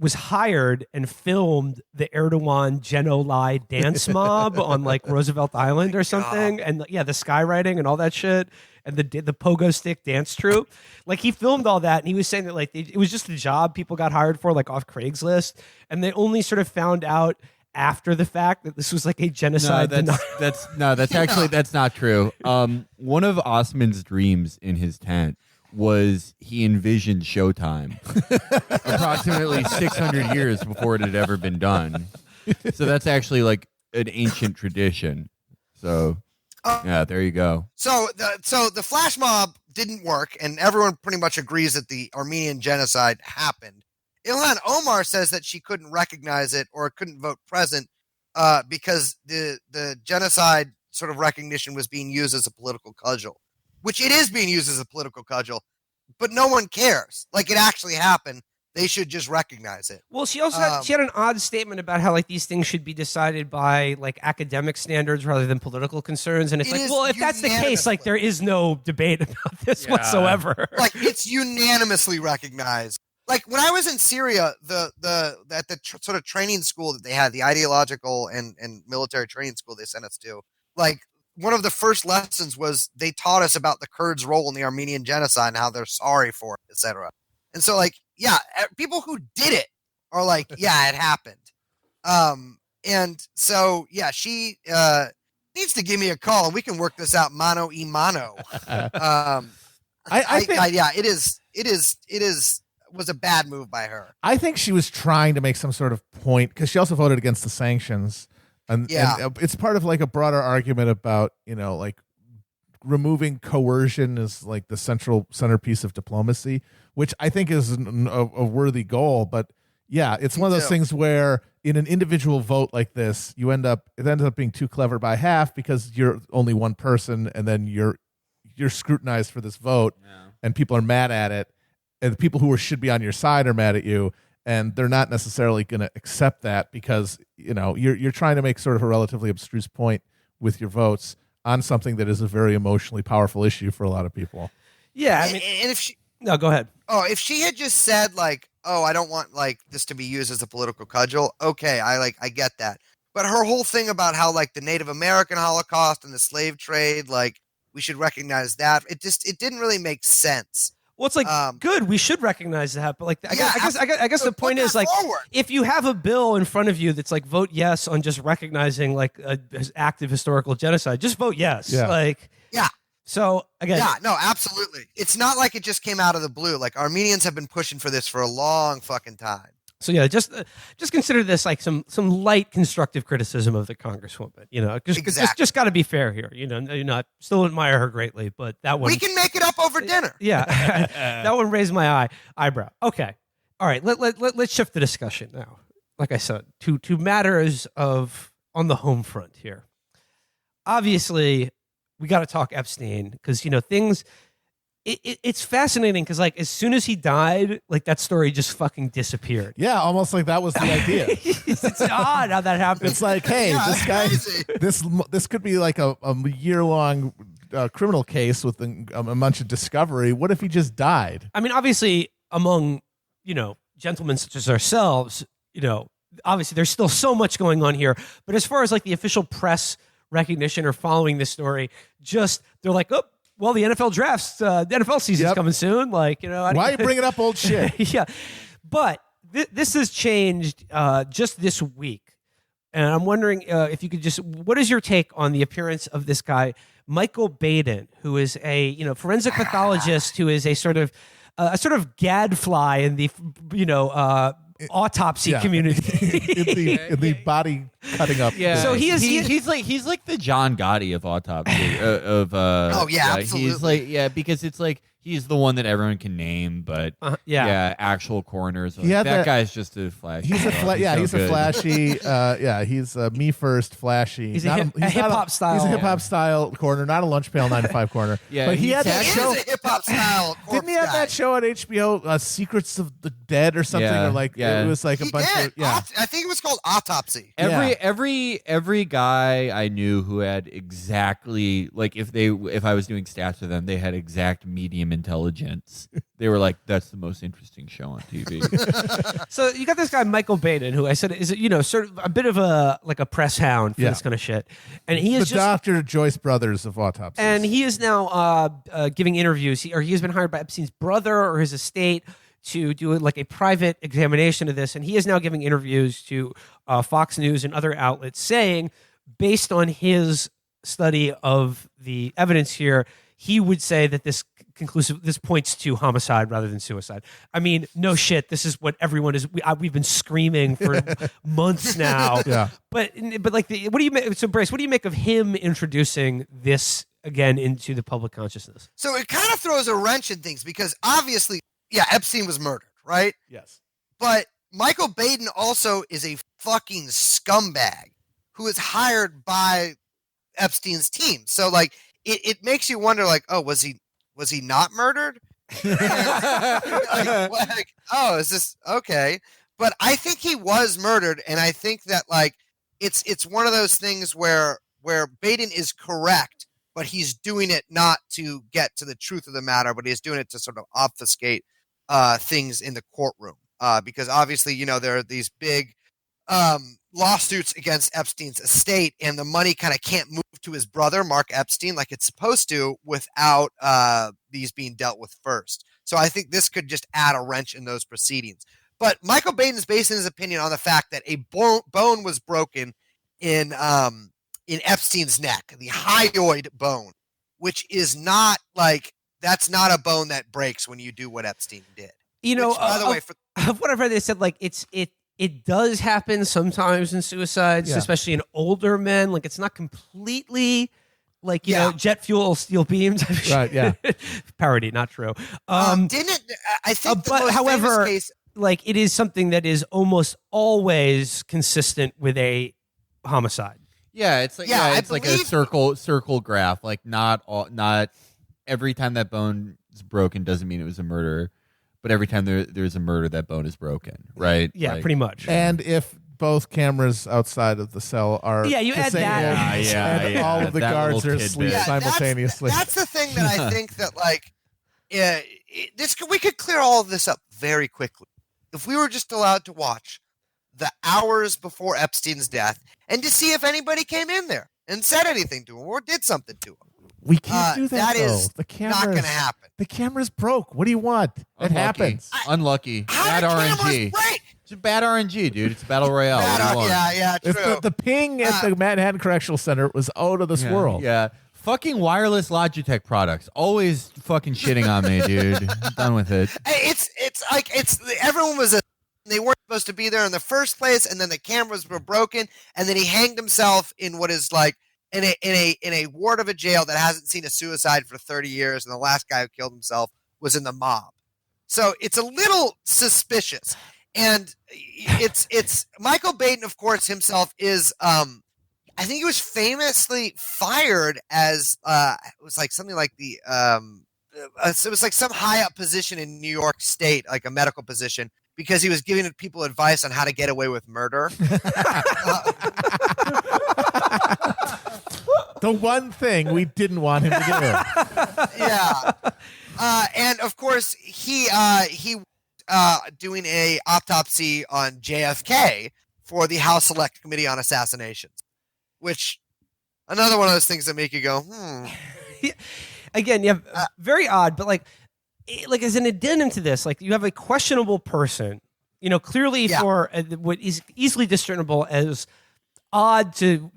S1: was hired and filmed the Erdogan Genolai dance mob on Roosevelt Island or something. And the skywriting and all that shit and the pogo stick dance troupe. He filmed all that, and he was saying that it was just a job people got hired for off Craigslist, and they only sort of found out after the fact that this was a genocide.
S2: That's not true. One of Osman's dreams in his tent was he envisioned Showtime approximately 600 years before it had ever been done. So that's actually an ancient tradition. So yeah, there you go.
S4: So the flash mob didn't work, and everyone pretty much agrees that the Armenian genocide happened. Ilhan Omar says that she couldn't recognize it or couldn't vote present because the genocide sort of recognition was being used as a political cudgel. Which it is being used as a political cudgel, but no one cares. It actually happened. They should just recognize it.
S1: Well, she also had an odd statement about how these things should be decided by academic standards rather than political concerns. And it's if that's the case, there is no debate about this whatsoever.
S4: It's unanimously recognized. When I was in Syria, at the sort of training school that they had, the ideological and military training school they sent us to, one of the first lessons was they taught us about the Kurds' role in the Armenian genocide and how they're sorry for it, etc. And so, people who did it are it happened. And so, she needs to give me a call and we can work this out mano a mano. I think, it was a bad move by her.
S3: I think she was trying to make some sort of point because she also voted against the sanctions. And it's part of a broader argument about, removing coercion is the centerpiece of diplomacy, which I think is a worthy goal. But it's one of those things where in an individual vote like this, it ends up being too clever by half because you're only one person and then you're scrutinized for this vote and people are mad at it. And the people who should be on your side are mad at you. And they're not necessarily going to accept that because, you're trying to make sort of a relatively abstruse point with your votes on something that is a very emotionally powerful issue for a lot of people.
S1: Yeah.
S4: And if she...
S1: No, go ahead.
S4: Oh, if she had just said I don't want this to be used as a political cudgel. Okay. I get that. But her whole thing about how the Native American Holocaust and the slave trade, we should recognize that. It didn't really make sense.
S1: Well, it's good. We should recognize that, but I guess the point is
S4: forward.
S1: If you have a bill in front of you that's vote yes on just recognizing active historical genocide, just vote yes. So again,
S4: no, absolutely. It's not like it just came out of the blue. Armenians have been pushing for this for a long fucking time.
S1: So just consider this some light constructive criticism of the Congresswoman. Just got to be fair here. I still admire her greatly, but that one
S4: we can make it up over dinner.
S1: Yeah, that one raised my eyebrow. Okay, all right. Let's shift the discussion now. Like I said, to matters of on the home front here. Obviously, we got to talk Epstein because things. It's fascinating because as soon as he died, that story just fucking disappeared.
S3: Yeah, almost like that was the idea.
S1: It's odd how that happened.
S3: It's hey, this guy, this could be a year-long criminal case with a bunch of discovery. What if he just died?
S1: I mean, obviously, among gentlemen such as ourselves, obviously there's still so much going on here. But as far as the official press recognition or following this story, they're oh. Well, the NFL drafts, the NFL season's coming soon.
S3: Why are you bringing up old shit?
S1: Yeah. But this has changed just this week. And I'm wondering if you could what is your take on the appearance of this guy, Michael Baden, who is a, forensic pathologist who is a sort of gadfly in the, autopsy community
S3: in the body cutting up.
S2: Yeah.
S1: So
S2: he's like the John Gotti of autopsy.
S4: Absolutely.
S2: He's because it's he's the one that everyone can name, but actual coroners. Like, that guy's just a flash.
S3: He's a he's a flashy. He's me first flashy.
S1: He's a hip hop style.
S3: He's a hip hop style coroner, not a lunch pail 9 to 5 coroner.
S2: Yeah,
S3: but he had that show.
S4: Is a hip hop style.
S3: Didn't he have that show on HBO, Secrets of the Dead or something? Or it was like a bunch of
S4: I think it was called Autopsy.
S2: Every guy I knew who had exactly like if I was doing stats with them, they had exact medium intelligence. They were like, that's the most interesting show on TV.
S1: So you got this guy Michael Baden, who I said is sort of a bit of a press hound for this kind of shit, and he is
S3: the Dr. Joyce Brothers of autopsies,
S1: and he is now giving interviews. He has been hired by Epstein's brother or his estate to do like a private examination of this, and he is now giving interviews to Fox News and other outlets, saying, based on his study of the evidence here, he would say that this points to homicide rather than suicide. I mean, no shit. This is what everyone is. We've been screaming for months now.
S3: Yeah.
S1: But what do you make? So Brace, what do you make of him introducing this again into the public consciousness?
S4: So it kind of throws a wrench in things because obviously, Epstein was murdered, right?
S3: Yes.
S4: But Michael Baden also is a fucking scumbag who is hired by Epstein's team. So like, it makes you wonder, like, oh, was he not murdered? Is this okay? But I think he was murdered, and I think that like it's one of those things where Baden is correct, but he's doing it not to get to the truth of the matter, but he's doing it to sort of obfuscate things in the courtroom. Because obviously, there are these big lawsuits against Epstein's estate, and the money kind of can't move to his brother, Mark Epstein, like it's supposed to without these being dealt with first. So I think this could just add a wrench in those proceedings. But Michael Baden is basing his opinion on the fact that a bone was broken in Epstein's neck, the hyoid bone, which is not like, that's not a bone that breaks when you do what Epstein did. By the way,
S1: what I've read, they said like it does happen sometimes in suicides, especially in older men. Like it's not completely like jet fuel, steel beams.
S3: Right? Yeah.
S1: Parody, not true.
S4: Didn't I think? The most
S1: however,
S4: famous case,
S1: like it is something that is almost always consistent with a homicide.
S2: Yeah, it's like it's like a circle graph. Like not every time that bone is broken doesn't mean it was a murder. But every time there's a murder, that bone is broken, right?
S1: Yeah,
S2: like,
S1: pretty much.
S3: And if both cameras outside of the cell are
S1: you add that.
S3: and all of the guards are asleep simultaneously.
S4: That's the thing that I think that like we could clear all of this up very quickly if we were just allowed to watch the hours before Epstein's death and to see if anybody came in there and said anything to him or did something to him.
S3: We can't do that.
S4: That is
S3: the
S4: not going to happen.
S3: The camera's broke. What do you want? It happens.
S2: Unlucky.
S4: How
S2: Bad
S4: did
S2: RNG.
S4: cameras break?
S2: It's a bad RNG, dude. It's a battle royale.
S4: True.
S3: The ping at the Manhattan Correctional Center was out of this world.
S2: Yeah. Fucking wireless Logitech products. Always fucking shitting on me, dude. I'm done with it.
S4: It's like everyone was they weren't supposed to be there in the first place, and then the cameras were broken, and then he hanged himself in what is like in a ward of a jail that hasn't seen a suicide for 30 years, and the last guy who killed himself was in the mob. So it's a little suspicious. And it's Michael Baden, of course, himself is I think he was famously fired as it was like something like the it was like some high up position in New York State, like a medical position, because he was giving people advice on how to get away with murder.
S3: The one thing we didn't want him to do.
S4: Yeah. And of course he doing a autopsy on JFK for the House Select Committee on Assassinations, which another one of those things that make you go,
S1: Again, you have very odd, but like as an addendum to this, like you have a questionable person, clearly for what is easily discernible as odd to,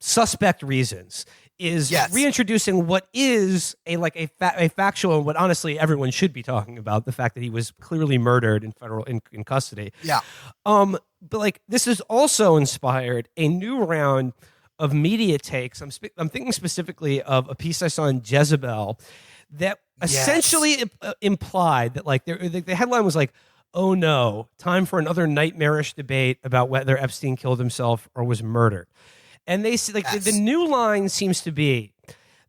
S1: suspect reasons, is reintroducing what is a factual and what honestly everyone should be talking about, the fact that he was clearly murdered in custody.
S4: Yeah.
S1: But like this has also inspired a new round of media takes. I'm thinking specifically of a piece I saw in Jezebel that
S4: Yes.
S1: essentially implied that like the headline was like, "Oh no, time for another nightmarish debate about whether Epstein killed himself or was murdered." And they see like the new line seems to be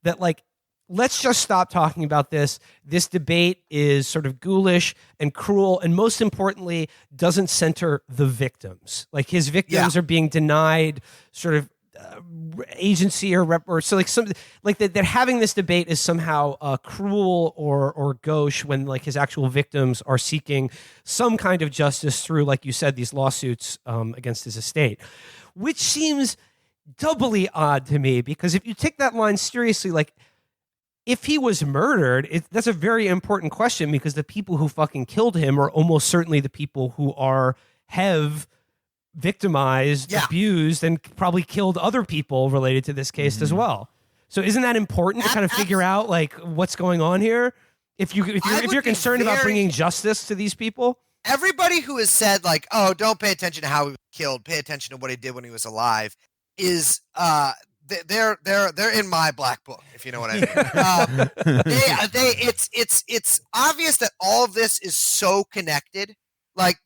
S1: that like, let's just stop talking about this. This debate is sort of ghoulish and cruel, and most importantly, doesn't center the victims. Like his victims are being denied sort of agency or so like some like that having this debate is somehow cruel or gauche when like his actual victims are seeking some kind of justice through, like you said, these lawsuits against his estate, which seems doubly odd to me, because if you take that line seriously, like if he was murdered, that's a very important question, because the people who fucking killed him are almost certainly the people who have victimized, abused, and probably killed other people related to this case as well. So isn't that important to kind of figure out like what's going on here? If you're concerned about bringing justice to these people?
S4: Everybody who has said like, "Oh, don't pay attention to how he was killed, pay attention to what he did when he was alive," is they're in my black book, if you know what I mean. It's obvious that all of this is so connected. Like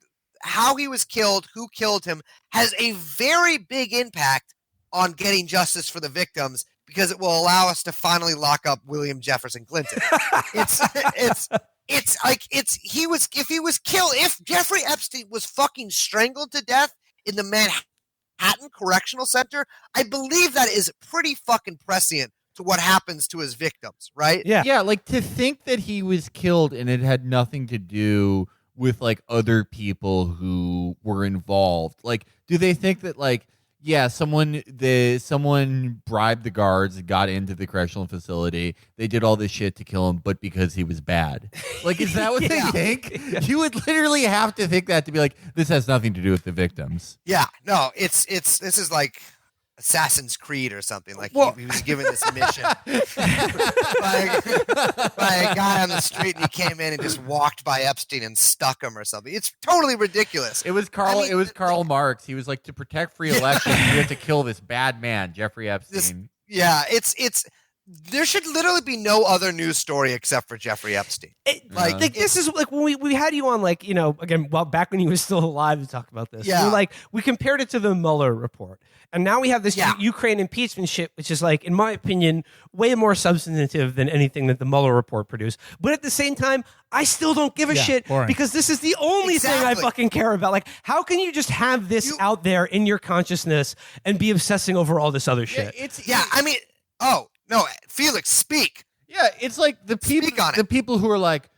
S4: how he was killed, who killed him, has a very big impact on getting justice for the victims, because it will allow us to finally lock up William Jefferson Clinton. If Jeffrey Epstein was fucking strangled to death in the Manhattan Correctional Center, I believe that is pretty fucking prescient to what happens to his victims, right?
S2: Yeah, like to think that he was killed and it had nothing to do with like other people who were involved. Like, do they think that like, yeah, someone bribed the guards and got into the correctional facility. They did all this shit to kill him, but because he was bad. Like, is that what they think? You would literally have to think that to be like, this has nothing to do with the victims.
S4: Yeah, no, this is like Assassin's Creed or something. Like he was given this mission by a guy on the street, and he came in and just walked by Epstein and stuck him or something. It's totally ridiculous.
S2: It was Karl Marx. He was like, to protect free elections, we have to kill this bad man, Jeffrey Epstein. There should literally be no other news story except for Jeffrey Epstein.
S1: This is like when we had you on, like, you know, again, back when he was still alive to talk about this. Yeah. We compared it to the Mueller report. And now we have this Ukraine impeachment shit, which is like, in my opinion, way more substantive than anything that the Mueller report produced. But at the same time, I still don't give a shit, because this is the only thing I fucking care about. Like, how can you just have this out there in your consciousnmy and be obsessing over all this other shit?
S4: No, Felix, speak.
S2: Yeah, it's like the people who are like,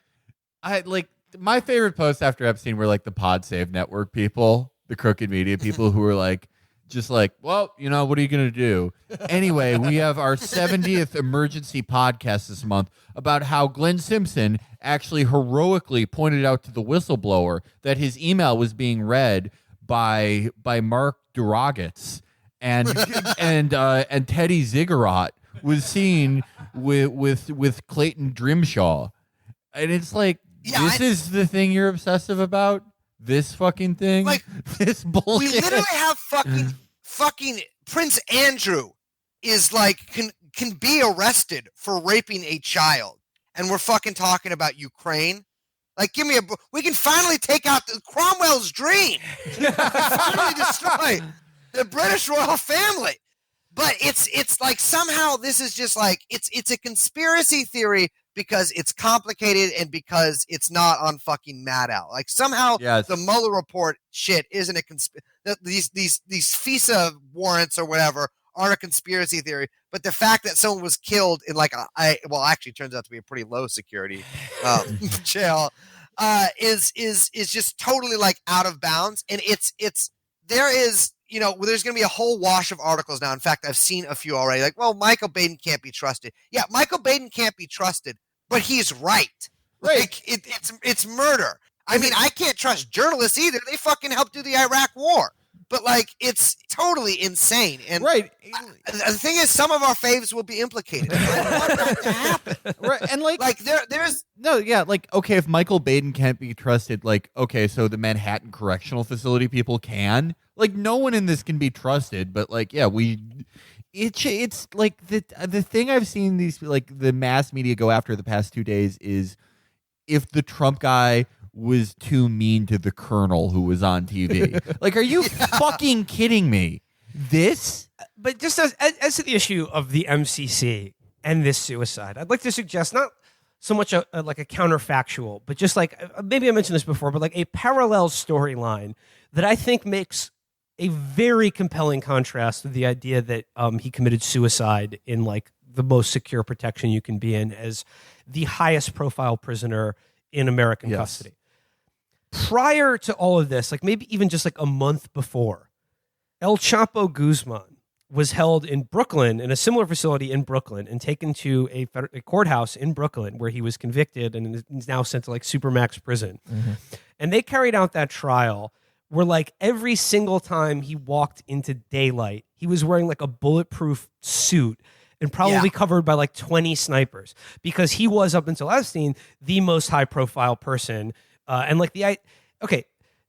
S2: my favorite posts after Epstein were like the Pod Save Network people, the crooked media people who were like, just like, well, you know, what are you going to do? Anyway, we have our 70th emergency podcast this month about how Glenn Simpson actually heroically pointed out to the whistleblower that his email was being read by Mark Duragitz and Teddy Ziggurat was seen with Clayton Grimshaw. And it's like, this is the thing you're obsessive about? This fucking thing?
S4: Like,
S2: this bullshit?
S4: We literally have fucking Prince Andrew is like, can be arrested for raping a child. And we're fucking talking about Ukraine. Like, we can finally take out Cromwell's dream. Finally destroy the British royal family. But it's like somehow this is just like, it's a conspiracy theory because it's complicated and because it's not on fucking Mad Out. Like somehow the Mueller report shit isn't a these FISA warrants or whatever aren't a conspiracy theory. But the fact that someone was killed in like actually turns out to be a pretty low security jail is just totally like out of bounds. And there is, you know, there's going to be a whole wash of articles now. In fact, I've seen a few already. Like, well, Michael Baden can't be trusted. Yeah, Michael Baden can't be trusted, but he's right. Like, it's murder. I mean, I can't trust journalists either. They fucking helped do the Iraq War. But, like, it's totally insane. And the thing is, some of our faves will be implicated. I want that to happen.
S2: Right. And, like
S4: there's...
S2: No, yeah, like, okay, if Michael Baden can't be trusted, like, okay, so the Manhattan Correctional Facility people can. Like, no one in this can be trusted, but, like, yeah, It's like the thing I've seen these like the mass media go after the past 2 days is if the Trump guy was too mean to the colonel who was on TV. Like, are you fucking kidding me?
S1: But just as to the issue of the MCC and this suicide, I'd like to suggest not so much like a counterfactual, but just like maybe I mentioned this before, but like a parallel storyline that I think makes a very compelling contrast to the idea that he committed suicide in like the most secure protection you can be in as the highest profile prisoner in American custody. Prior to all of this, like maybe even just like a month before, El Chapo Guzman was held in Brooklyn, in a similar facility in Brooklyn, and taken to a courthouse in Brooklyn where he was convicted and is now sent to like supermax prison. Mm-hmm. And they carried out that trial where like every single time he walked into daylight, he was wearing like a bulletproof suit and probably covered by like 20 snipers because he was, up until Epstein, the most high profile person. And like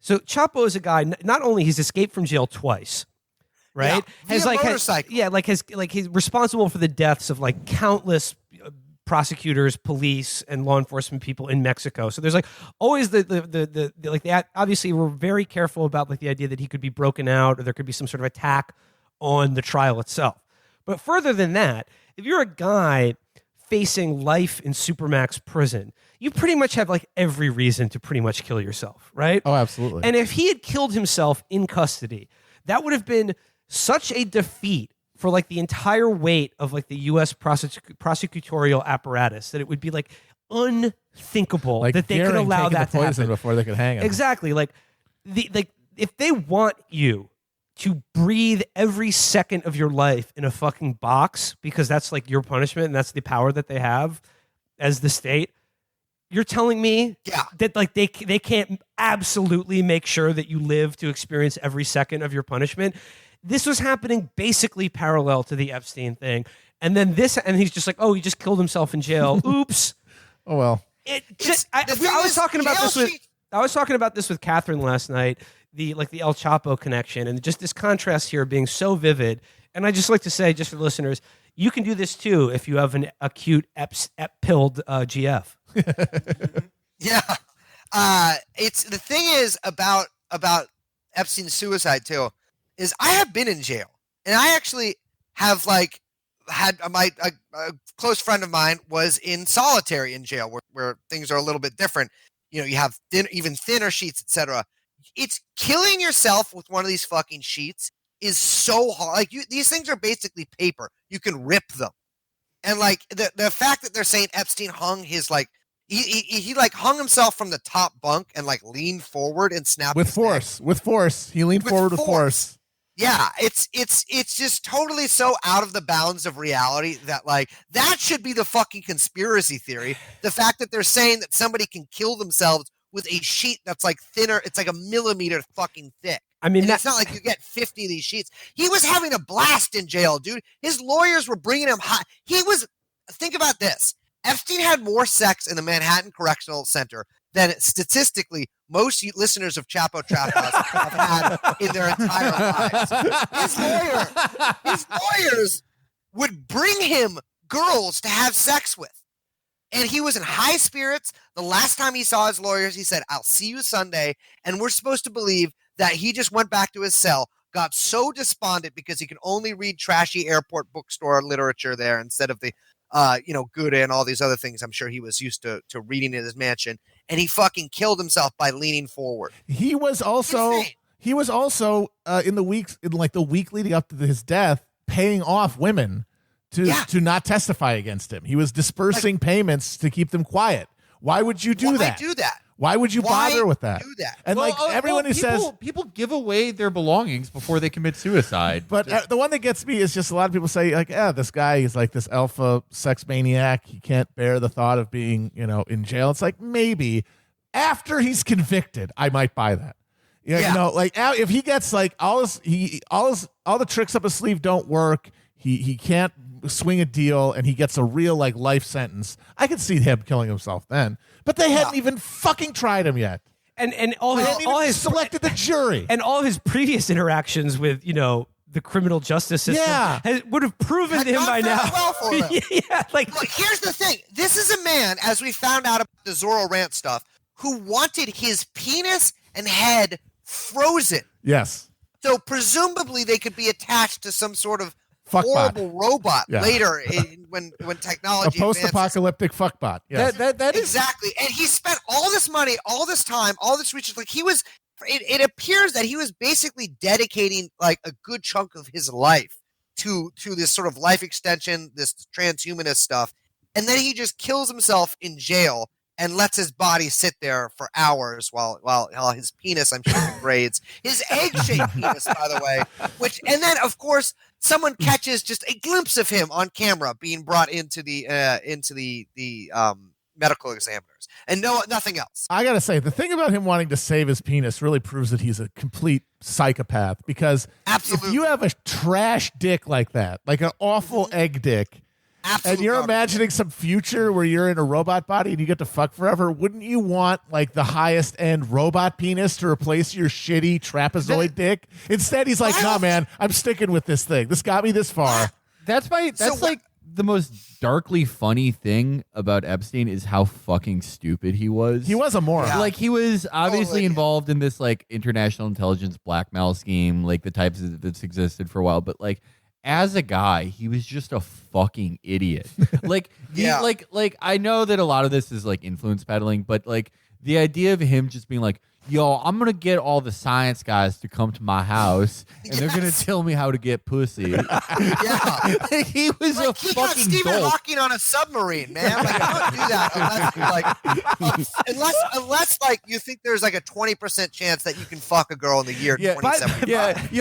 S1: so Chapo is a guy, not only he's escaped from jail twice, right? He's responsible for the deaths of like countless prosecutors, police, and law enforcement people in Mexico. So there's like always obviously we're very careful about like the idea that he could be broken out or there could be some sort of attack on the trial itself. But further than that, if you're a guy facing life in supermax prison, you pretty much have like every reason to pretty much kill yourself, right?
S3: Oh, absolutely.
S1: And if he had killed himself in custody, that would have been such a defeat for like the entire weight of like the U.S. prosecutorial apparatus that it would be like unthinkable
S3: like
S1: that they could allow that to happen
S3: before they could hang him.
S1: Exactly. Like if they want you to breathe every second of your life in a fucking box because that's like your punishment and that's the power that they have as the state, you're telling me that like they can't absolutely make sure that you live to experience every second of your punishment. This was happening basically parallel to the Epstein thing. And then and he's just like, oh, he just killed himself in jail. Oops.
S3: Oh, well.
S1: I was talking about this with Catherine last night, the El Chapo connection, and just this contrast here being so vivid. And I just like to say, just for the listeners, you can do this too if you have an acute ep-pilled GF.
S4: It's the thing is about Epstein's suicide too, is I have been in jail, and I actually have like had a close friend of mine was in solitary in jail where things are a little bit different. You know, you have even thinner sheets, etc. It's killing yourself with one of these fucking sheets is so hard. Like these things are basically paper. You can rip them. And like the fact that they're saying Epstein hung his like he like hung himself from the top bunk and like leaned forward and snapped
S3: with force. With force. He leaned forward with force.
S4: Yeah, it's just totally so out of the bounds of reality that like that should be the fucking conspiracy theory. The fact that they're saying that somebody can kill themselves with a sheet that's like thinner, it's like a millimeter fucking thick.
S1: I mean,
S4: it's not like you get 50 of these sheets. He was having a blast in jail, dude. His lawyers were bringing him hot. Think about this. Epstein had more sex in the Manhattan Correctional Center than statistically most listeners of Chapo Trap House have had in their entire lives. His lawyers would bring him girls to have sex with. And he was in high spirits. The last time he saw his lawyers, he said, "I'll see you Sunday." And we're supposed to believe that he just went back to his cell, got so despondent because he could only read trashy airport bookstore literature there instead of the Gouda and all these other things I'm sure he was used to reading in his mansion. And he fucking killed himself by leaning forward.
S3: He was also in the week leading up to his death, paying off women to not testify against him. He was dispersing payments to keep them quiet. Why would you do that? Why would you bother with that?
S4: Do that?
S3: And everyone who says
S2: people give away their belongings before they commit suicide.
S3: But the one that gets me is just a lot of people say like, this guy is like this alpha sex maniac. He can't bear the thought of being, in jail. It's like maybe after he's convicted, I might buy that. If he gets like all the tricks up his sleeve don't work. He can't swing a deal and he gets a real like life sentence. I could see him killing himself then. But they hadn't even fucking tried him yet.
S1: And all his
S3: selected the jury.
S1: And all his previous interactions with, the criminal justice system would have proven to him by now.
S4: Well for him.
S1: Like,
S4: look, here's the thing. This is a man, as we found out about the Zorro rant stuff, who wanted his penis and head frozen.
S3: Yes.
S4: So presumably they could be attached to some sort of
S3: fuckbot
S4: robot later when technology
S3: a post-apocalyptic fuckbot. Yes.
S2: That is
S4: exactly. And he spent all this money, all this time, all this research. Like he was, it appears that he was basically dedicating like a good chunk of his life to this sort of life extension, this transhumanist stuff. And then he just kills himself in jail and lets his body sit there for hours while his penis, I'm sure, degrades. His egg-shaped penis, by the way. And then, of course, someone catches just a glimpse of him on camera being brought into the medical examiners, and nothing else.
S3: I gotta say, the thing about him wanting to save his penis really proves that he's a complete psychopath. Because if you have a trash dick like that, like an awful egg dick. And you're imagining some future where you're in a robot body and you get to fuck forever, wouldn't you want like the highest end robot penis to replace your shitty trapezoid dick? Instead, he's like, "No, man, I'm sticking with this thing. This got me this far."
S2: That's like the most darkly funny thing about Epstein is how fucking stupid he was.
S3: He was a moron.
S2: Yeah. Like he was obviously involved in this like international intelligence blackmail scheme, like the types that's existed for a while, but like as a guy, he was just a fucking idiot. Like I know that a lot of this is like influence peddling, but like the idea of him just being like, "Yo, I'm gonna get all the science guys to come to my house, and they're gonna tell me how to get pussy." Like, he was a fucking
S4: Stephen
S2: dope.
S4: Hawking on a submarine, man. Like, don't do that unless like you think there's like a 20% chance that you can fuck a girl in the year 2075.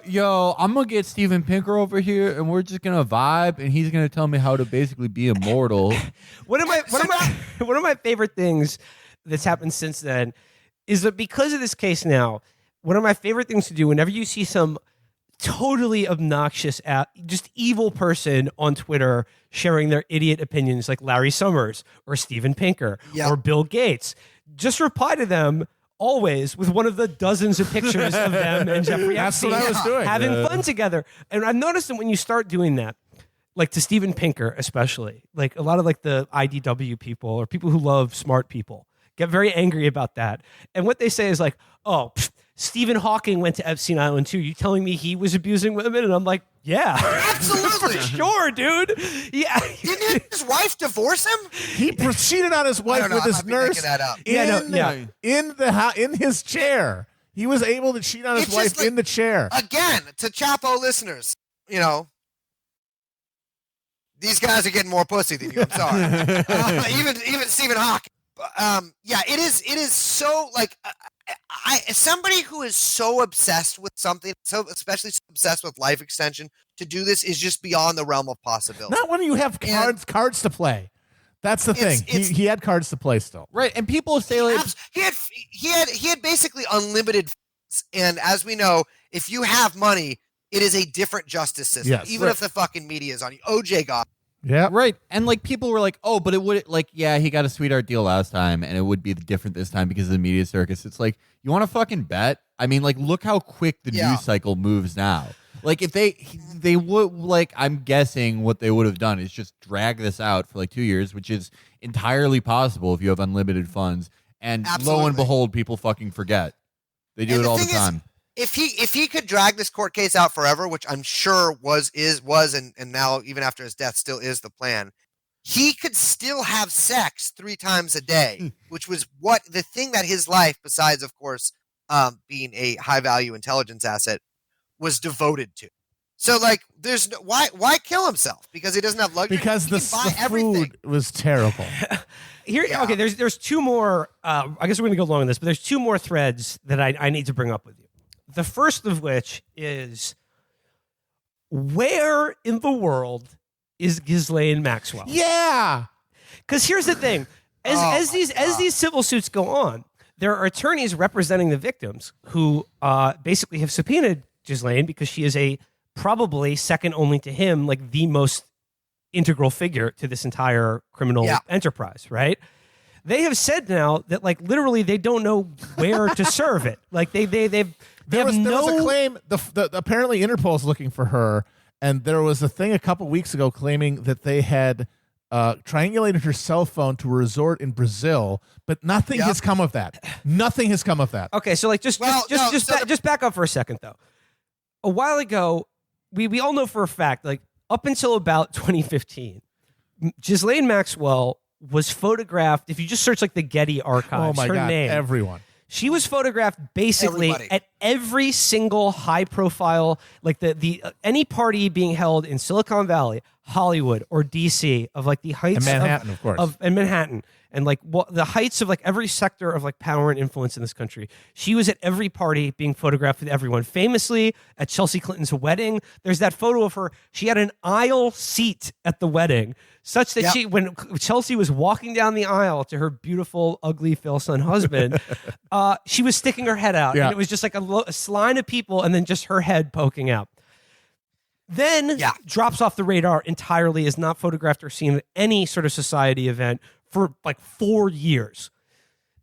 S2: Yo, I'm gonna get Steven Pinker over here, and we're just gonna vibe, and he's gonna tell me how to basically be immortal.
S1: One of my favorite things that's happened since then is that because of this case now, one of my favorite things to do whenever you see some totally obnoxious, just evil person on Twitter sharing their idiot opinions like Larry Summers or Steven Pinker or Bill Gates, just reply to them always with one of the dozens of pictures of them and Jeffrey Epstein having fun together. And I've noticed that when you start doing that, like to Steven Pinker especially, like a lot of like the IDW people or people who love smart people get very angry about that. And what they say is like, "Oh, Stephen Hawking went to Epstein Island too. You telling me he was abusing women?" And I'm like, "Yeah,
S4: absolutely,
S1: sure, dude. Yeah."
S4: Didn't his wife divorce him?
S3: He cheated on his wife with his nurse in his chair. He was able to cheat on his wife in the chair.
S4: Again, to Chapo listeners, you know, these guys are getting more pussy than you. I'm sorry. Even Stephen Hawking. It is so like somebody who is so obsessed with something, so especially so obsessed with life extension, to do this is just beyond the realm of possibility.
S3: Not when you have cards to play. That's the thing. He had cards to play still,
S2: right? And people say like
S4: he had basically unlimited funds, and as we know, if you have money, it is a different justice system.
S3: Yes,
S4: even if the fucking media is on you. OJ got.
S3: Yeah.
S2: Right. And like people were like, "Oh, but it would like, yeah, he got a sweetheart deal last time and it would be different this time because of the media circus." It's like, you want to fucking bet? I mean, like, look how quick the news cycle moves now. Like if they would, like, I'm guessing what they would have done is just drag this out for like 2 years, which is entirely possible if you have unlimited funds. And lo and behold, people fucking forget. They do it all the time.
S4: If he could drag this court case out forever, which I'm sure was and now even after his death still is the plan, he could still have sex 3 times a day, which was what the thing that his life, besides of course being a high value intelligence asset, was devoted to. So like, there's why kill himself because he doesn't have luxury?
S3: Because the food was terrible.
S1: Okay, there's 2 more. I guess we're gonna go long on this, but there's 2 more threads that I need to bring up with you. The first of which is, where in the world is Ghislaine Maxwell?
S3: Yeah,
S1: because here's the thing: as these civil suits go on, there are attorneys representing the victims who basically have subpoenaed Ghislaine because she is a probably second only to him, like the most integral figure to this entire criminal enterprise, right? they have said now that like literally they don't know where to serve it. Like there was
S3: a claim. Apparently Interpol's looking for her, and there was a thing a couple weeks ago claiming that they had triangulated her cell phone to a resort in Brazil, but nothing has come of that. Nothing has come of that.
S1: Okay, so like just back up for a second though. A while ago, we all know for a fact, like up until about 2015, Ghislaine Maxwell was photographed. If you just search like the Getty archives,
S3: oh my
S1: her
S3: God,
S1: name,
S3: everyone.
S1: She was photographed basically at every single high profile, like the any party being held in Silicon Valley, Hollywood, or DC, of like the heights
S3: and Manhattan, of course,
S1: and Manhattan, and like the heights of like every sector of like power and influence in this country. She was at every party being photographed with everyone. Famously at Chelsea Clinton's wedding, there's that photo of her. She had an aisle seat at the wedding, such that when Chelsea was walking down the aisle to her beautiful, ugly Phil son husband, she was sticking her head out, and it was just like a line of people, and then just her head poking out. Then drops off the radar entirely, is not photographed or seen at any sort of society event for like 4 years.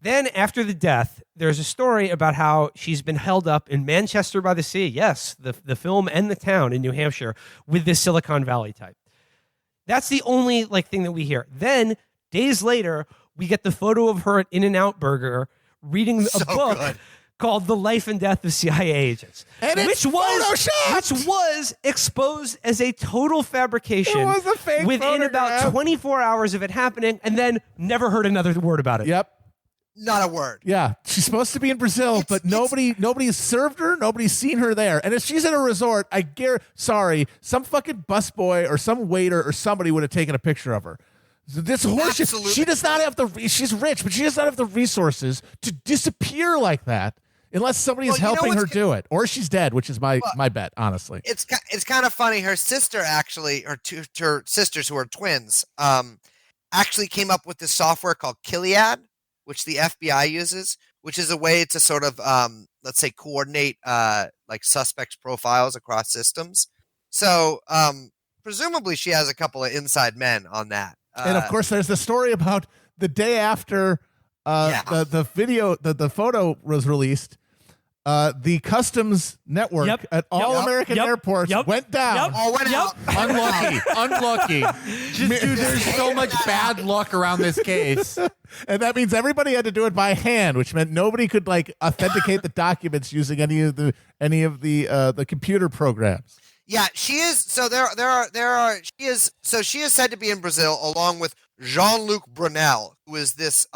S1: Then after the death, there's a story about how she's been held up in Manchester by the Sea, yes, the film and the town in New Hampshire, with this Silicon Valley type. That's the only like thing that we hear. Then days later, we get the photo of her at In-N-Out Burger reading a book called The Life and Death of CIA Agents,
S3: and
S1: which was exposed as a total fabrication.
S3: It was a fake
S1: within about 24 hours of it happening, and then never heard another word about it.
S3: Yep.
S4: Not a word.
S3: Yeah, she's supposed to be in Brazil, but nobody's served her. Nobody's seen her there. And if she's in a resort, some fucking busboy or some waiter or somebody would have taken a picture of her. This horseshit. She does not have she's rich, but she does not have the resources to disappear like that unless somebody is helping her do it, or she's dead, which is my bet, honestly.
S4: It's kind of funny. Her sister actually, her sisters who are twins, actually came up with this software called Kiliad, which the FBI uses, which is a way to sort of, let's say, coordinate like suspects' profiles across systems. So presumably she has a couple of inside men on that.
S3: And of course, there's the story about the day after the photo was released. The customs network at all American airports went down.
S4: All went out.
S2: Unlucky. Dude, there's so much bad luck around this case.
S3: And that means everybody had to do it by hand, which meant nobody could like authenticate the documents using any of the computer programs.
S4: Yeah, she is. So she is said to be in Brazil along with Jean-Luc Brunel, who is this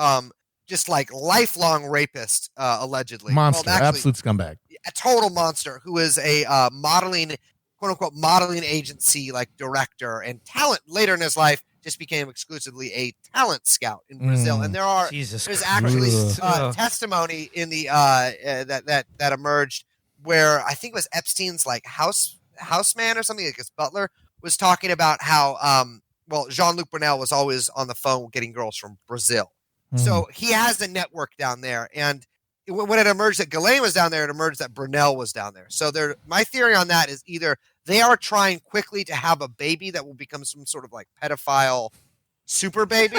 S4: just like lifelong rapist, allegedly.
S3: Monster, absolute scumbag.
S4: A total monster who is a modeling, quote unquote, modeling agency like director and talent. Later in his life, just became exclusively a talent scout in Brazil. And there's actually testimony in the that emerged where I think it was Epstein's like houseman or something, like his butler, was talking about how Jean-Luc Brunel was always on the phone getting girls from Brazil. So he has a network down there, and when it emerged that Ghislaine was down there, it emerged that Brunel was down there. So my theory on that is either they are trying quickly to have a baby that will become some sort of like pedophile super baby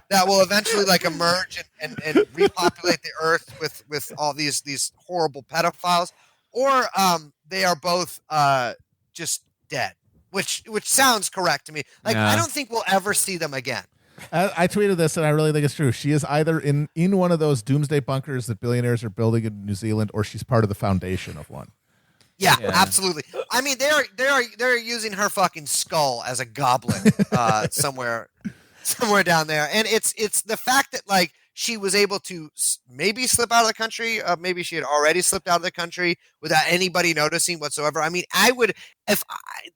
S4: that will eventually like emerge and repopulate the earth with all these horrible pedophiles, or they are both just dead, which sounds correct to me. Like I don't think we'll ever see them again.
S3: I tweeted this, and I really think it's true. She is either in one of those doomsday bunkers that billionaires are building in New Zealand, or she's part of the foundation of one.
S4: Yeah, absolutely. I mean, they're using her fucking skull as a goblin somewhere down there, and it's the fact that like she was able to maybe slip out of the country, maybe she had already slipped out of the country without anybody noticing whatsoever. I mean,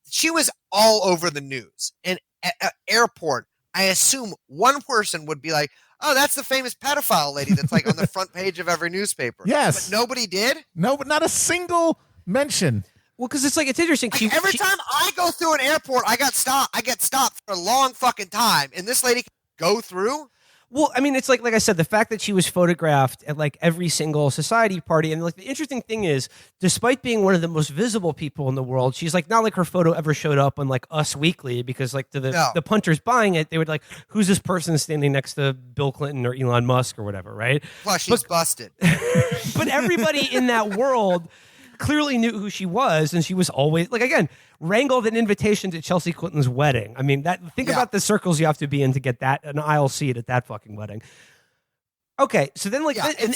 S4: she was all over the news and at airport. I assume one person would be like, "Oh, that's the famous pedophile lady that's like on the front page of every newspaper."
S3: Yes,
S4: but nobody did.
S3: No, but not a single mention.
S1: Well, because it's interesting.
S4: Like every time I go through an airport, I get stopped for a long fucking time, and this lady can go through.
S1: Well, I mean, it's like I said, the fact that she was photographed at like every single society party, and like the interesting thing is, despite being one of the most visible people in the world, she's like not like her photo ever showed up on like Us Weekly, because like the punters buying it, they would like, who's this person standing next to Bill Clinton or Elon Musk or whatever, right?
S4: Plus, she's busted.
S1: But everybody in that world clearly knew who she was, and she was always like, again, wrangled an invitation to Chelsea Clinton's wedding. I mean, think about the circles you have to be in to get an aisle seat at that fucking wedding. Okay, so then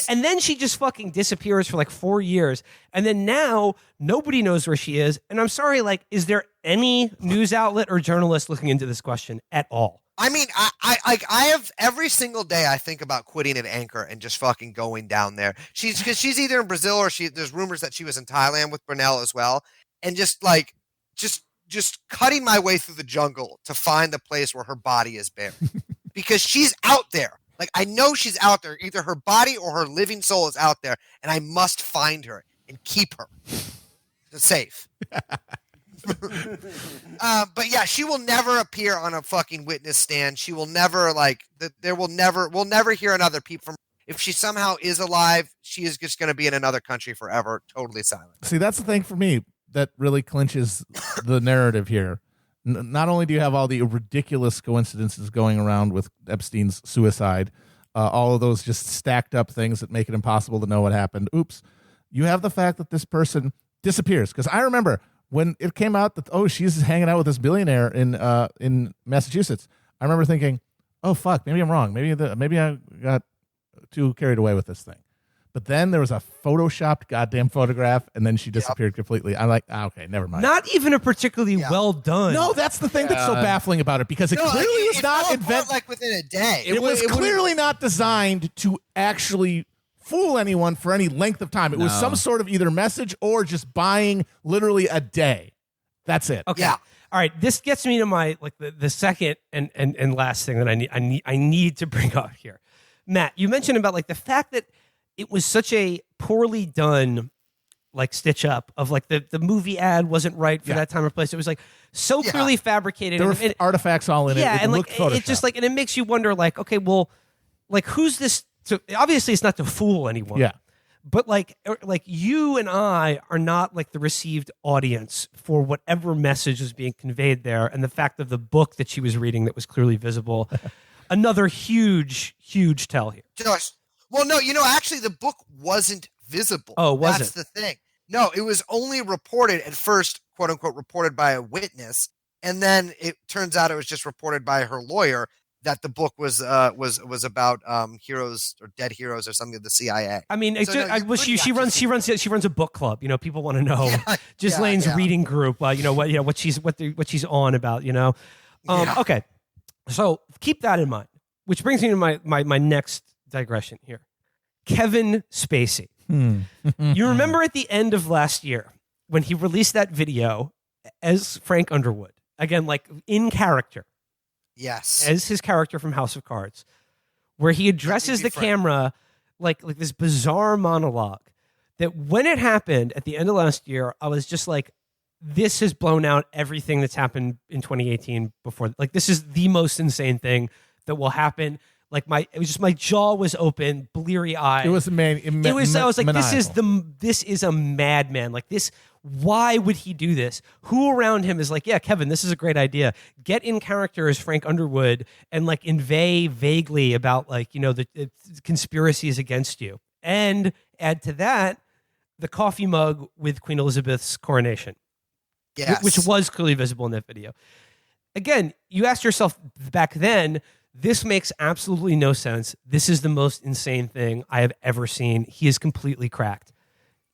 S1: and then she just fucking disappears for like 4 years, and then now nobody knows where she is. And I'm sorry, like, is there any news outlet or journalist looking into this question at all?
S4: I mean, I have every single day I think about quitting an anchor and just fucking going down there. Because she's either in Brazil or there's rumors that she was in Thailand with Brunel as well, and just cutting my way through the jungle to find the place where her body is buried, because she's out there. Like, I know she's out there. Either her body or her living soul is out there, and I must find her and keep her safe. But yeah, she will never appear on a fucking witness stand. She will never we'll never hear another peep from her. If she somehow is alive, she is just going to be in another country forever, totally silent.
S3: See, that's the thing for me that really clinches the narrative here. Not only do you have all the ridiculous coincidences going around with Epstein's suicide, all of those just stacked up things that make it impossible to know what happened. Oops. You have the fact that this person disappears. Because I remember when it came out that, she's hanging out with this billionaire in Massachusetts, I remember thinking, oh, fuck, maybe I'm wrong. Maybe I got too carried away with this thing. But then there was a photoshopped goddamn photograph, and then she disappeared completely. I'm like, okay, never mind.
S1: Not even a particularly well done.
S3: No, that's the thing that's so baffling about it, because it clearly was not invented
S4: like within a day.
S3: It was clearly not designed to actually fool anyone for any length of time. It was some sort of either message or just buying literally a day. That's it.
S1: Okay. Yeah. All right. This gets me to my the second and last thing that I need to bring up here. Matt, you mentioned about like the fact that it was such a poorly done like stitch up of like the movie ad wasn't right for that time or place. It was like so clearly fabricated.
S3: There were artifacts all in it.
S1: Yeah,
S3: it
S1: and like
S3: looked
S1: it just like, and it makes you wonder like, okay, well, like who's this? So obviously it's not to fool anyone.
S3: Yeah.
S1: But like you and I are not like the received audience for whatever message is being conveyed there, and the fact of the book that she was reading that was clearly visible. Another huge tell here.
S4: Josh. Well, no, actually the book wasn't visible.
S1: Oh, was
S4: That's the thing. No, it was only reported at first, quote unquote, reported by a witness, and then it turns out it was just reported by her lawyer that the book was about heroes or dead heroes or something of the CIA.
S1: I mean, she runs a book club. People want to know Ghislaine's reading group. What she's on about. Okay, so keep that in mind. Which brings me to my next digression here. Kevin Spacey. You remember at the end of last year when he released that video as Frank Underwood, again, like in character.
S4: Yes.
S1: As his character from House of Cards, where he addresses the camera like this bizarre monologue that when it happened at the end of last year, I was just like, this has blown out everything that's happened in 2018 before. Like, this is the most insane thing that will happen. Like my jaw was open, bleary eyed.
S3: It was
S1: I was like, this is a madman. Like this, why would he do this? Who around him is like, yeah, Kevin, this is a great idea. Get in character as Frank Underwood and like inveigh vaguely about like, the conspiracies against you. And add to that the coffee mug with Queen Elizabeth's coronation.
S4: Yes.
S1: Which was clearly visible in that video. Again, you asked yourself back then, this makes absolutely no sense. This is the most insane thing I have ever seen. He is completely cracked.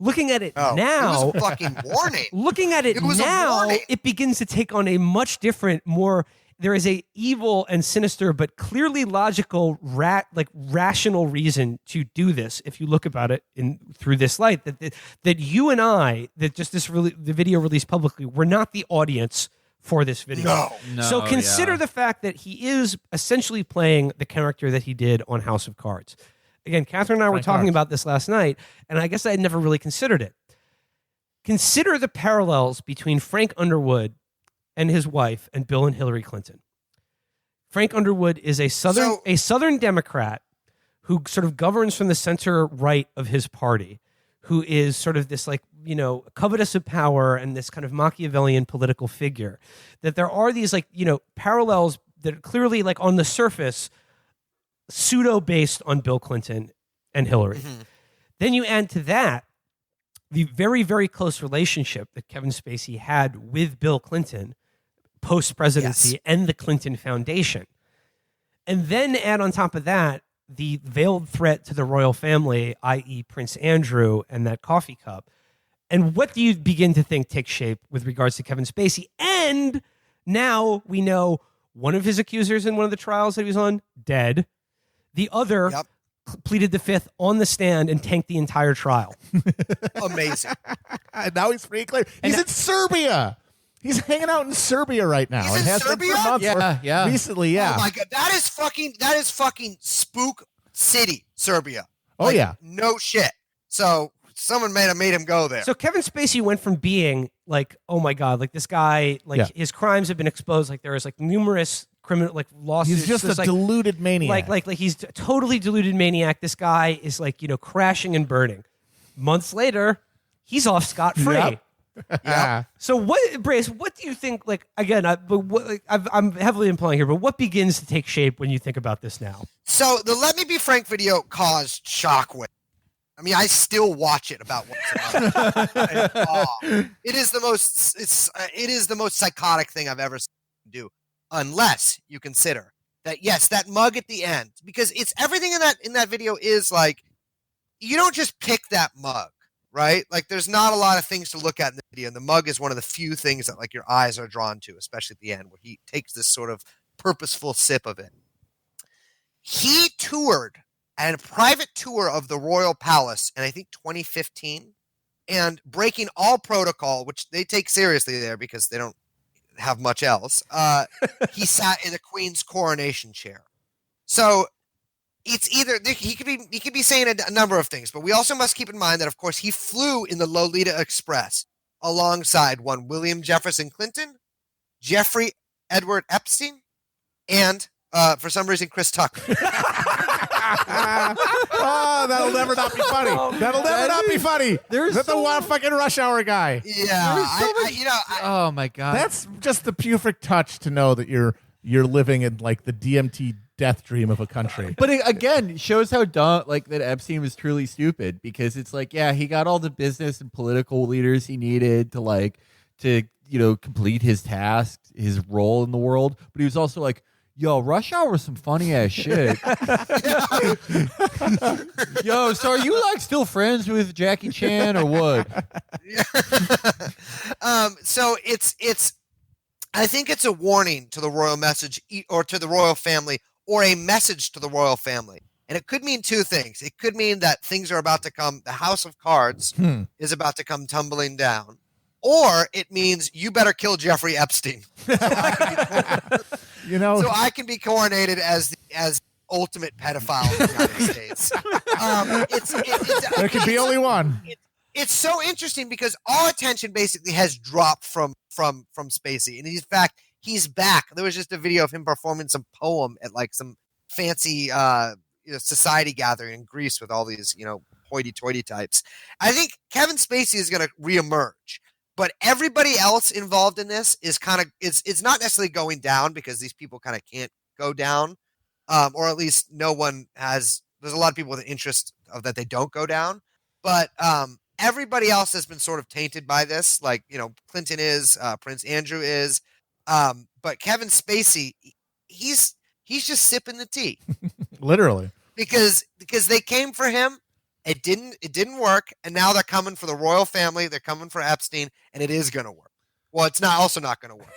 S1: Looking at it now,
S4: it was a fucking warning.
S1: Looking at it now, it begins to take on a much different, more. There is a evil and sinister, but clearly logical, rational reason to do this. If you look about it through this light, that you and I, that just the video released publicly, we're not the audience for this video.
S4: No.
S1: So consider the fact that he is essentially playing the character that he did on House of Cards. Again, Catherine and I were talking about this last night, and I guess I had never really considered it. Consider the parallels between Frank Underwood and his wife and Bill and Hillary Clinton. Frank Underwood is a Southern Democrat who sort of governs from the center right of his party, who is sort of this like, you know, covetous of power and this kind of Machiavellian political figure. That there are these like, you know, parallels that are clearly like on the surface pseudo based on Bill Clinton and Hillary. Mm-hmm. Then you add to that the very, very close relationship that Kevin Spacey had with Bill Clinton post-presidency and the Clinton Foundation. And then add on top of that the veiled threat to the royal family, i.e. Prince Andrew and that coffee cup. And what do you begin to think takes shape with regards to Kevin Spacey? And now we know one of his accusers in one of the trials that he was on, dead. The other pleaded the fifth on the stand and tanked the entire trial.
S4: Amazing.
S3: And now he's free and clear. He's in Serbia. He's hanging out in Serbia right now.
S4: He's in Serbia?
S3: Yeah. Recently, yeah.
S4: Oh my God. That is fucking spook city, Serbia.
S3: Oh, yeah.
S4: No shit. So someone made him go there.
S1: So Kevin Spacey went from being like, oh my God, like this guy, like his crimes have been exposed. Like there is like numerous criminal like lawsuits.
S3: He's just a deluded maniac.
S1: Like he's a totally deluded maniac. This guy is like, you know, crashing and burning. Months later, he's off scot-free.
S3: Yep.
S4: Yeah.
S1: So Brace, what do you think, like, again, I'm heavily implying here, but what begins to take shape when you think about this now?
S4: So the Let Me Be Frank video caused shockwave. I mean, I still watch it about once a month. It is the most psychotic thing I've ever seen do, unless you consider that, yes, that mug at the end, because it's everything in that video is like, you don't just pick that mug. Right? Like there's not a lot of things to look at in the video. And the mug is one of the few things that like your eyes are drawn to, especially at the end where he takes this sort of purposeful sip of it. He toured a private tour of the Royal Palace in I think 2015 and breaking all protocol, which they take seriously there because they don't have much else. He sat in the Queen's coronation chair. So it's either he could be saying a number of things, but we also must keep in mind that, of course, he flew in the Lolita Express alongside one William Jefferson Clinton, Jeffrey Edward Epstein, and for some reason Chris Tucker.
S3: Oh, that'll never not be funny. That'll never not be funny. There's the one fucking Rush Hour guy.
S4: Yeah,
S2: oh my God,
S3: that's just the perfect touch to know that you're living in like the DMT death dream of a country.
S2: But it, again, shows how dumb, like that Epstein was truly stupid, because it's like, yeah, he got all the business and political leaders he needed to complete his task, his role in the world. But he was also like, yo, Rush Hour was some funny ass shit. Yo, so are you like still friends with Jackie Chan or what?
S4: So it's I think it's a warning to the royal message or to the royal family, or a message to the royal family. And it could mean two things. It could mean that things are about to come, the house of cards is about to come tumbling down. Or it means you better kill Jeffrey Epstein. So I can be coronated as ultimate pedophile in the United States.
S3: There could be only one.
S4: It's so interesting because all attention basically has dropped from Spacey. And in fact, he's back. There was just a video of him performing some poem at like some fancy society gathering in Greece with all these, hoity-toity types. I think Kevin Spacey is going to reemerge. But everybody else involved in this is it's not necessarily going down, because these people kind of can't go down. Or at least no one has. There's a lot of people with an interest of that they don't go down. But everybody else has been sort of tainted by this. Like, Clinton is, Prince Andrew is. But Kevin Spacey, he's just sipping the tea.
S3: Literally.
S4: Because they came for him. It didn't work, and now they're coming for the royal family. They're coming for Epstein, and it is going to work. Well, it's not going to work.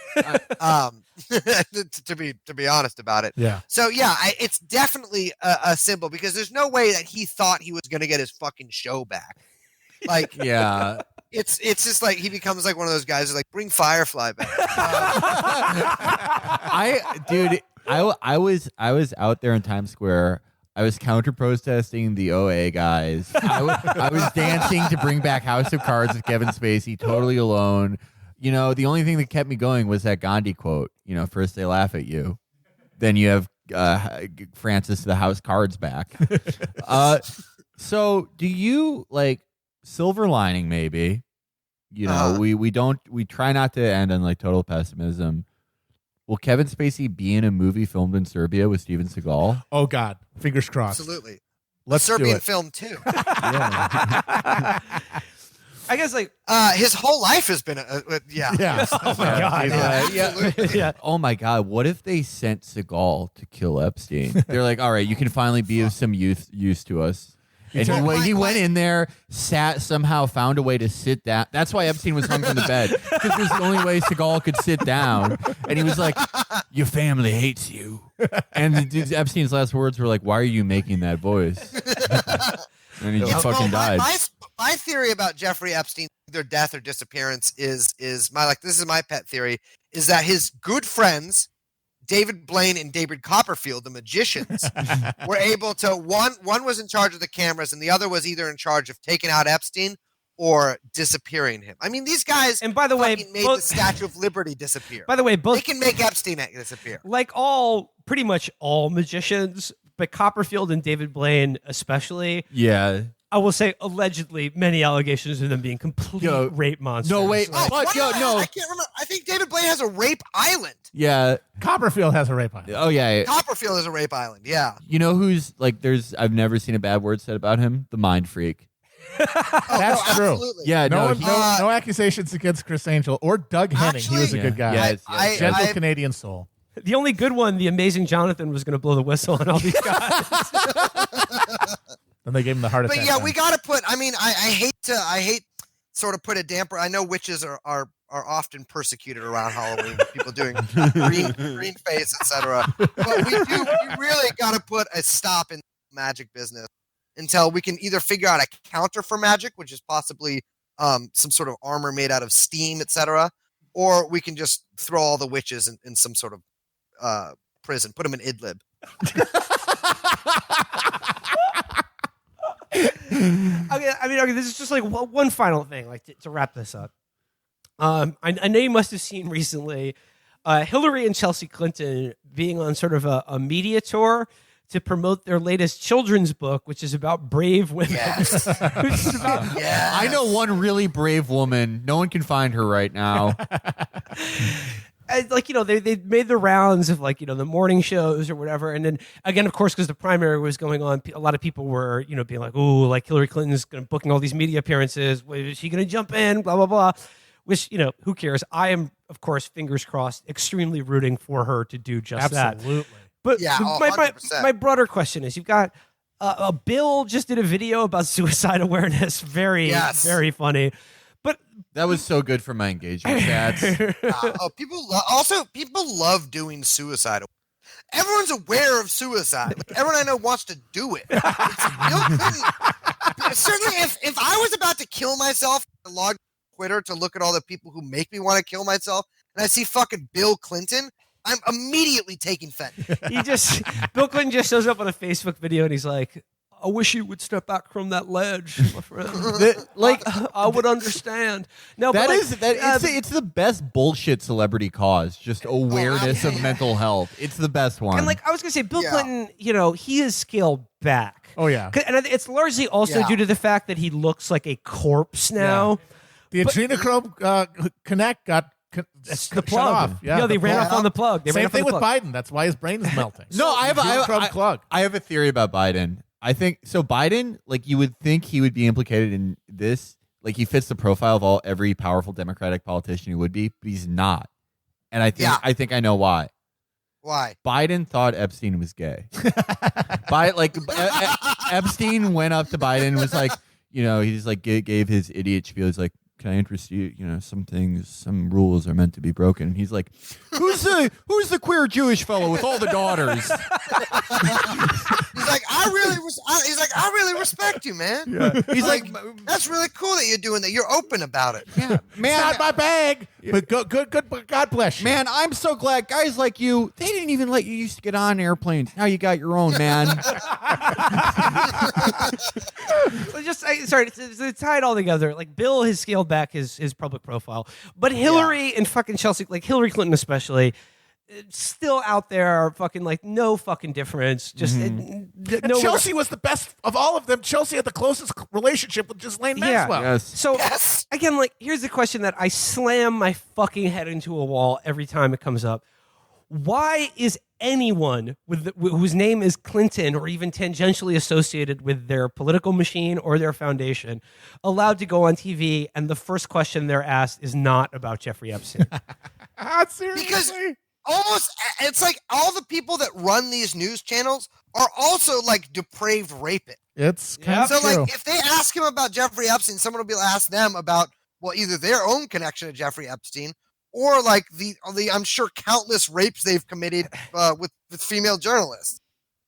S4: To be honest about it.
S3: Yeah.
S4: So yeah, it's definitely a symbol, because there's no way that he thought he was going to get his fucking show back. Like,
S2: yeah,
S4: it's just like he becomes like one of those guys who's like, bring Firefly back.
S2: I was out there in Times Square. I was counter-protesting the OA guys. I was dancing to bring back House of Cards with Kevin Spacey, totally alone. The only thing that kept me going was that Gandhi quote, first they laugh at you, then you have Francis the House Cards back. So do you like silver lining? Maybe we try not to end on like total pessimism. Will Kevin Spacey be in a movie filmed in Serbia with Steven Seagal?
S3: Oh God, fingers crossed.
S4: Absolutely.
S3: Let's
S4: Serbian
S3: do it.
S4: film too.
S1: I guess like
S4: his whole life has been
S3: Yeah.
S1: oh my God.
S2: Yeah. Oh my God. What if they sent Seagal to kill Epstein? They're like, all right, you can finally be of some use to us. And he went in there, somehow found a way to sit down. That's why Epstein was hung from the bed, because it was the only way Seagal could sit down. And he was like, your family hates you. And Epstein's last words were like, why are you making that voice? And he just fucking died.
S4: My theory about Jeffrey Epstein, either death or disappearance, is this is my pet theory, is that his good friends, David Blaine and David Copperfield, the magicians, were able to one was in charge of the cameras and the other was either in charge of taking out Epstein or disappearing him. I mean, these guys,
S1: and by the way,
S4: made the Statue of Liberty disappear.
S1: By the way,
S4: they can make Epstein disappear.
S1: Like pretty much all magicians, but Copperfield and David Blaine especially.
S2: Yeah.
S1: I will say, allegedly, many allegations of them being complete rape monsters.
S2: No, wait.
S4: No. I can't remember. I think David Blaine has a rape island.
S2: Yeah.
S3: Copperfield has a rape island.
S2: Oh, yeah.
S4: Copperfield has a rape island, yeah.
S2: You know who's, like, I've never seen a bad word said about him? The Mind Freak.
S3: That's true.
S4: Absolutely.
S2: Yeah,
S3: no accusations against Chris Angel or Doug Henning. He was a good guy. Gentle Canadian soul.
S1: The only good one, the amazing Jonathan, was going to blow the whistle on all these guys.
S3: And they gave him the heart attack.
S4: But yeah, we got to put. I mean, I hate sort of put a damper. I know witches are often persecuted around Halloween. People doing green face, etc. But we really got to put a stop in magic business until we can either figure out a counter for magic, which is possibly some sort of armor made out of steam, etc., or we can just throw all the witches in some sort of prison, put them in Idlib.
S1: Okay, this is just like one final thing, like to wrap this up. I know you must have seen recently Hillary and Chelsea Clinton being on sort of a media tour to promote their latest children's book, which is about brave women.
S4: Yes.
S2: I know one really brave woman. No one can find her right now.
S1: Like, they made the rounds of like, the morning shows or whatever. And then again, of course, because the primary was going on, a lot of people were, being like, oh, like Hillary Clinton's booking all these media appearances. Is she going to jump in? Blah, blah, blah. Which, who cares? I am, of course, fingers crossed, extremely rooting for her to do just that.
S3: Absolutely.
S1: But
S4: yeah,
S1: my broader question is, you've got Bill just did a video about suicide awareness. Very funny. But
S2: that was so good for my engagement stats.
S4: People love doing suicide. Everyone's aware of suicide. Like, everyone I know wants to do it. Certainly, if I was about to kill myself, I log Twitter to look at all the people who make me want to kill myself, and I see fucking Bill Clinton, I'm immediately taking fentanyl.
S1: Bill Clinton just shows up on a Facebook video and he's like, I wish you would step back from that ledge, my friend. I would understand. No,
S2: it's the best bullshit celebrity cause. Just awareness of mental health. It's the best one.
S1: And I was gonna say, Bill Clinton, he is scaled back.
S3: Oh yeah,
S1: and it's largely also due to the fact that he looks like a corpse now.
S3: The adrenochrome connect got.
S1: That's the plug.
S3: Off. Yeah,
S1: they ran off on the plug.
S3: Same thing with Biden. That's why his brain is melting.
S2: No, I have a theory about Biden. I think so. Biden, you would think he would be implicated in this. Like, he fits the profile of every powerful Democratic politician who would be, but he's not. And I think I know why.
S4: Why?
S2: Biden thought Epstein was gay. Epstein went up to Biden and was like, he just gave his idiot spiel. He's like, can I interest you? Some rules are meant to be broken. And he's like, who's the queer Jewish fellow with all the daughters?
S4: He's like, I really respect you, man.
S3: Yeah.
S4: He's like, that's really cool that you're doing that. You're open about it.
S2: Yeah, man,
S3: it's not my bag. But good. God bless you,
S2: man. I'm so glad guys like you. They didn't even let you used to get on airplanes. Now you got your own, man.
S1: To tie it all together, Bill has scaled back his public profile, but Hillary and fucking Chelsea, Hillary Clinton especially, still out there, fucking like no fucking difference. Just no.
S3: Chelsea was the best of all of them. Chelsea had the closest relationship with Ghislaine Maxwell.
S2: Yes.
S1: So again, like here's the question that I slam my fucking head into a wall every time it comes up. Why is anyone whose name is Clinton or even tangentially associated with their political machine or their foundation allowed to go on TV and the first question they're asked is not about Jeffrey Epstein?
S3: Seriously?
S4: Because it's like all the people that run these news channels are also like depraved rapists.
S3: It's kind of
S4: so
S3: true.
S4: like if they ask him about Jeffrey Epstein, someone will be ask them about either their own connection to Jeffrey Epstein or like the I'm sure countless rapes they've committed with female journalists.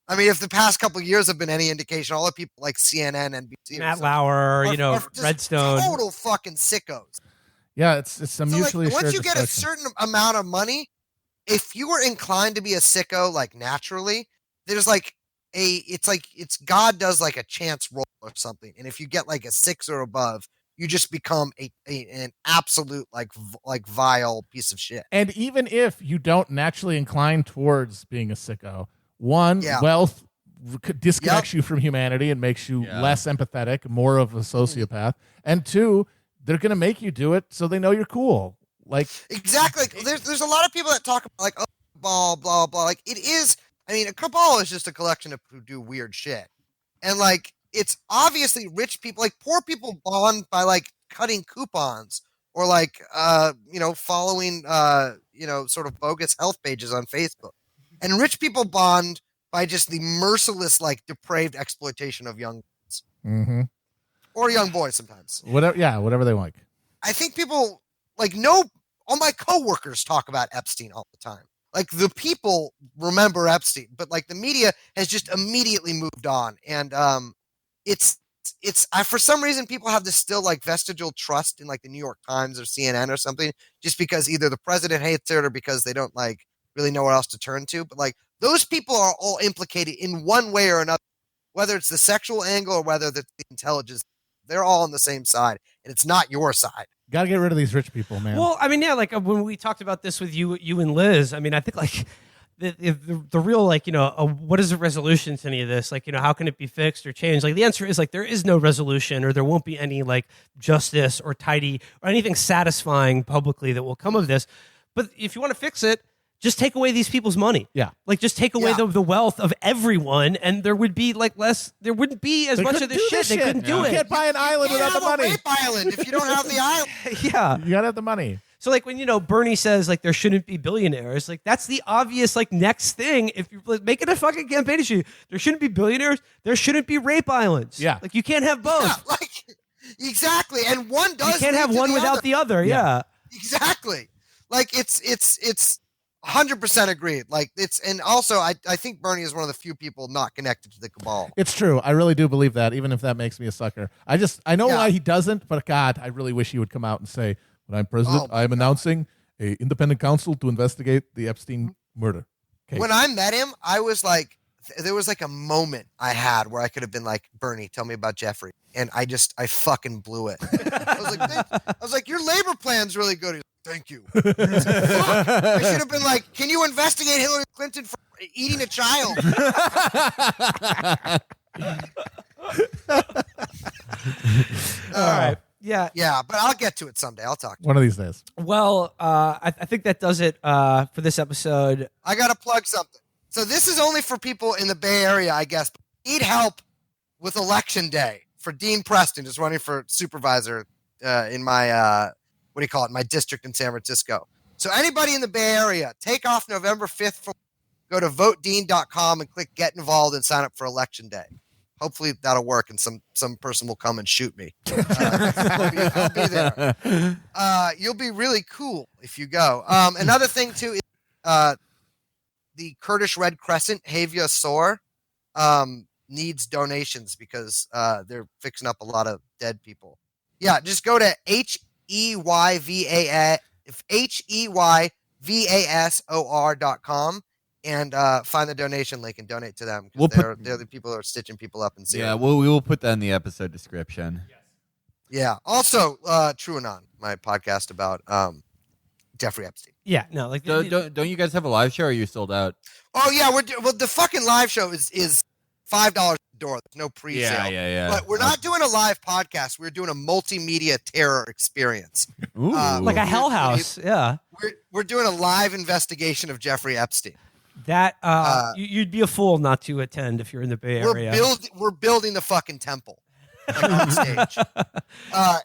S4: I mean, if the past couple of years have been any indication, all the people like CNN, NBC,
S1: Matt Lauer,
S4: are just
S1: Redstone,
S4: total fucking sickos.
S3: Yeah, it's a mutually
S4: like, once you
S3: assured
S4: get a
S3: discussion.
S4: certain amount of money, if you were inclined to be a sicko like naturally, there's like it's God does like a chance roll or something, and if you get like a 6 or above, you just become an absolute like vile piece of shit.
S3: And even if you don't naturally incline towards being a sicko, wealth disconnects you from humanity and makes you less empathetic, more of a sociopath. And 2, they're going to make you do it so they know you're cool. Like
S4: exactly. There's a lot of people that talk about like blah blah blah. Like it is. I mean, a cabal is just a collection of people who do weird shit, and like it's obviously rich people. Like poor people bond by like cutting coupons or like following sort of bogus health pages on Facebook, and rich people bond by just the merciless like depraved exploitation of young kids or young boys sometimes.
S3: Whatever they like.
S4: I think people all my coworkers talk about Epstein all the time. Like the people remember Epstein, but like the media has just immediately moved on. And it's for some reason people have this still like vestigial trust in like the New York Times or CNN or something, just because either the president hates it or because they don't like really know where else to turn to. But like those people are all implicated in one way or another, whether it's the sexual angle or whether it's the intelligence. They're all on the same side, and it's not your side.
S3: Got to get rid of these rich people, man.
S1: Well, I mean, yeah, like when we talked about this with you and Liz, I mean, I think like the real like what is the resolution to any of this? Like how can it be fixed or changed? Like the answer is like there is no resolution, or there won't be any like justice or tidy or anything satisfying publicly that will come of this. But if you want to fix it, just take away these people's money.
S3: Yeah.
S1: Like just take away the wealth of everyone, and there would be like less. There wouldn't be as much of this shit. They couldn't do it.
S3: You can't buy an island without the money.
S4: You can't have a rape island if you don't have the island.
S1: Yeah.
S3: You gotta have the money.
S1: So like when Bernie says like there shouldn't be billionaires, like that's the obvious like next thing. If you make it a fucking campaign issue, there shouldn't be billionaires. There shouldn't be rape islands.
S3: Yeah.
S1: Like you can't have both.
S4: Yeah, like exactly, and one does.
S1: You can't have one without the other. Yeah.
S4: Exactly. Like it's 100% agreed. Like and also I think Bernie is one of the few people not connected to the cabal.
S3: It's true. I really do believe that, even if that makes me a sucker. I know why he doesn't, but God, I really wish he would come out and say, when I'm president, I am announcing an independent counsel to investigate the Epstein murder case.
S4: When I met him, I was like, there was like a moment I had where I could have been like, Bernie, tell me about Jeffrey. And I fucking blew it. I was like, your labor plan's really good. He's like, thank you. I was like, fuck. I should have been like, can you investigate Hillary Clinton for eating a child?
S1: All right. Yeah.
S4: Yeah, but I'll get to it someday. I'll talk to you.
S3: One of these days.
S1: Well, I think that does it for this episode.
S4: I got to plug something. So this is only for people in the Bay Area, I guess. But need help with election day for Dean Preston, who's running for supervisor in my, my district in San Francisco. So anybody in the Bay Area, take off November 5th. Go to votedean.com and click get involved and sign up for election day. Hopefully that'll work and some person will come and shoot me. I'll be there. You'll be really cool if you go. Another thing too is the Kurdish Red Crescent, Havia Sor, needs donations because they're fixing up a lot of dead people. Yeah, just go to HEYVASOR.com. And find the donation link and donate to them. They're the people who are stitching people up in Syria.
S2: Yeah, we will put that in the episode description.
S4: Yeah. Also, TrueAnon, my podcast about Jeffrey Epstein.
S1: Yeah, no, like
S2: Don't you guys have a live show? Or are you sold out?
S4: Oh yeah, well the fucking live show is $5 a door. There's no pre-sale.
S2: Yeah.
S4: But we're not doing a live podcast. We're doing a multimedia terror experience.
S2: Ooh.
S1: like a Hell House. Yeah,
S4: We're doing a live investigation of Jeffrey Epstein.
S1: that you'd be a fool not to attend if you're in the Bay Area.
S4: We're building the fucking temple like, on stage.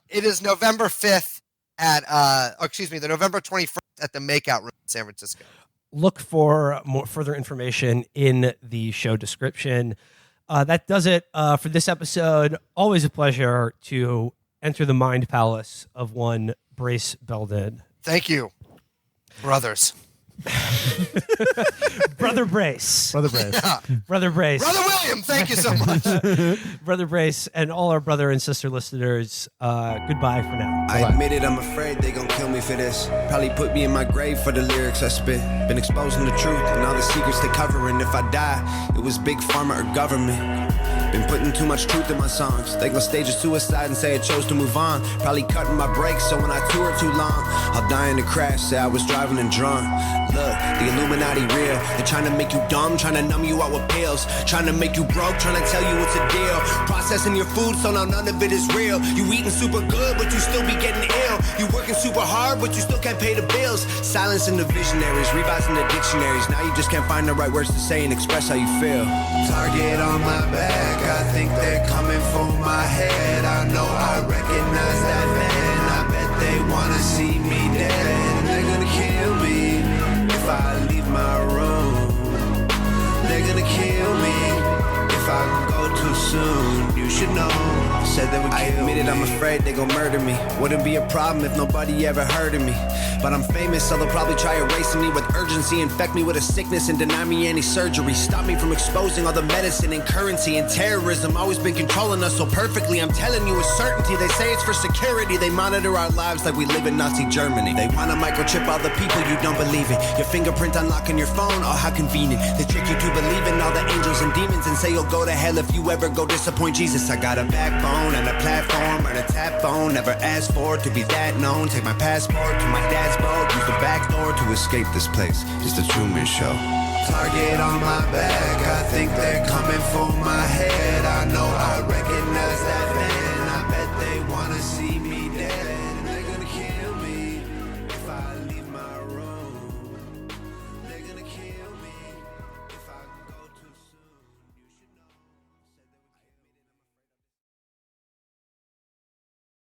S4: It is November 5th at the November 21st at the Makeout Room in San Francisco.
S1: Look for more further information in the show description. That does it for this episode. Always a pleasure to enter the mind palace of one Brace Belden.
S4: Thank you, brothers.
S1: Brother Brace.
S3: Brother Brace.
S4: Yeah.
S1: Brother Brace.
S4: Brother William, thank you so much.
S1: Brother Brace, and all our brother and sister listeners, goodbye for now.
S5: I admit it, I'm afraid they gon' kill me for this. Probably put me in my grave for the lyrics I spit. Been exposing the truth and all the secrets they covering. If I die, it was big pharma or government. Been putting too much truth in my songs. They gon' stage a suicide and say I chose to move on. Probably cutting my brakes, so when I tour too long, I'll die in a crash, say I was driving and drunk. Look, the Illuminati real. They're trying to make you dumb, trying to numb you out with pills. Trying to make you broke, trying to tell you it's a deal. Processing your food, so now none of it is real. You eating super good, but you still be getting ill. You working super hard, but you still can't pay the bills. Silencing the visionaries, revising the dictionaries. Now you just can't find the right words to say and express how you feel. Target on my back, I think they're coming for my head. I know I recognize that man. I bet they wanna see me dead. They're gonna kill me if I leave my room. They're gonna kill me if I go too soon. You should know, said they would kill me. I admit it, I'm afraid they gon' murder me. Wouldn't be a problem if nobody ever heard of me. But I'm famous, so they'll probably try erasing me with urgency. Infect me with a sickness and deny me any surgery. Stop me from exposing all the medicine and currency and terrorism. Always been controlling us so perfectly. I'm telling you with certainty. They say it's for security. They monitor our lives like we live in Nazi Germany. They wanna microchip all the people you don't believe in. Your fingerprint unlocking your phone, oh how convenient. They trick you to believe in all the angels and demons and say you'll go to hell if you ever go disappoint Jesus. I got a backbone and a platform and a tap phone. Never asked for it to be that known. Take my passport to my dad's boat. Use the back door to escape this place. It's the Truman Show. Target on my back. I think they're coming for my head. I know I recognize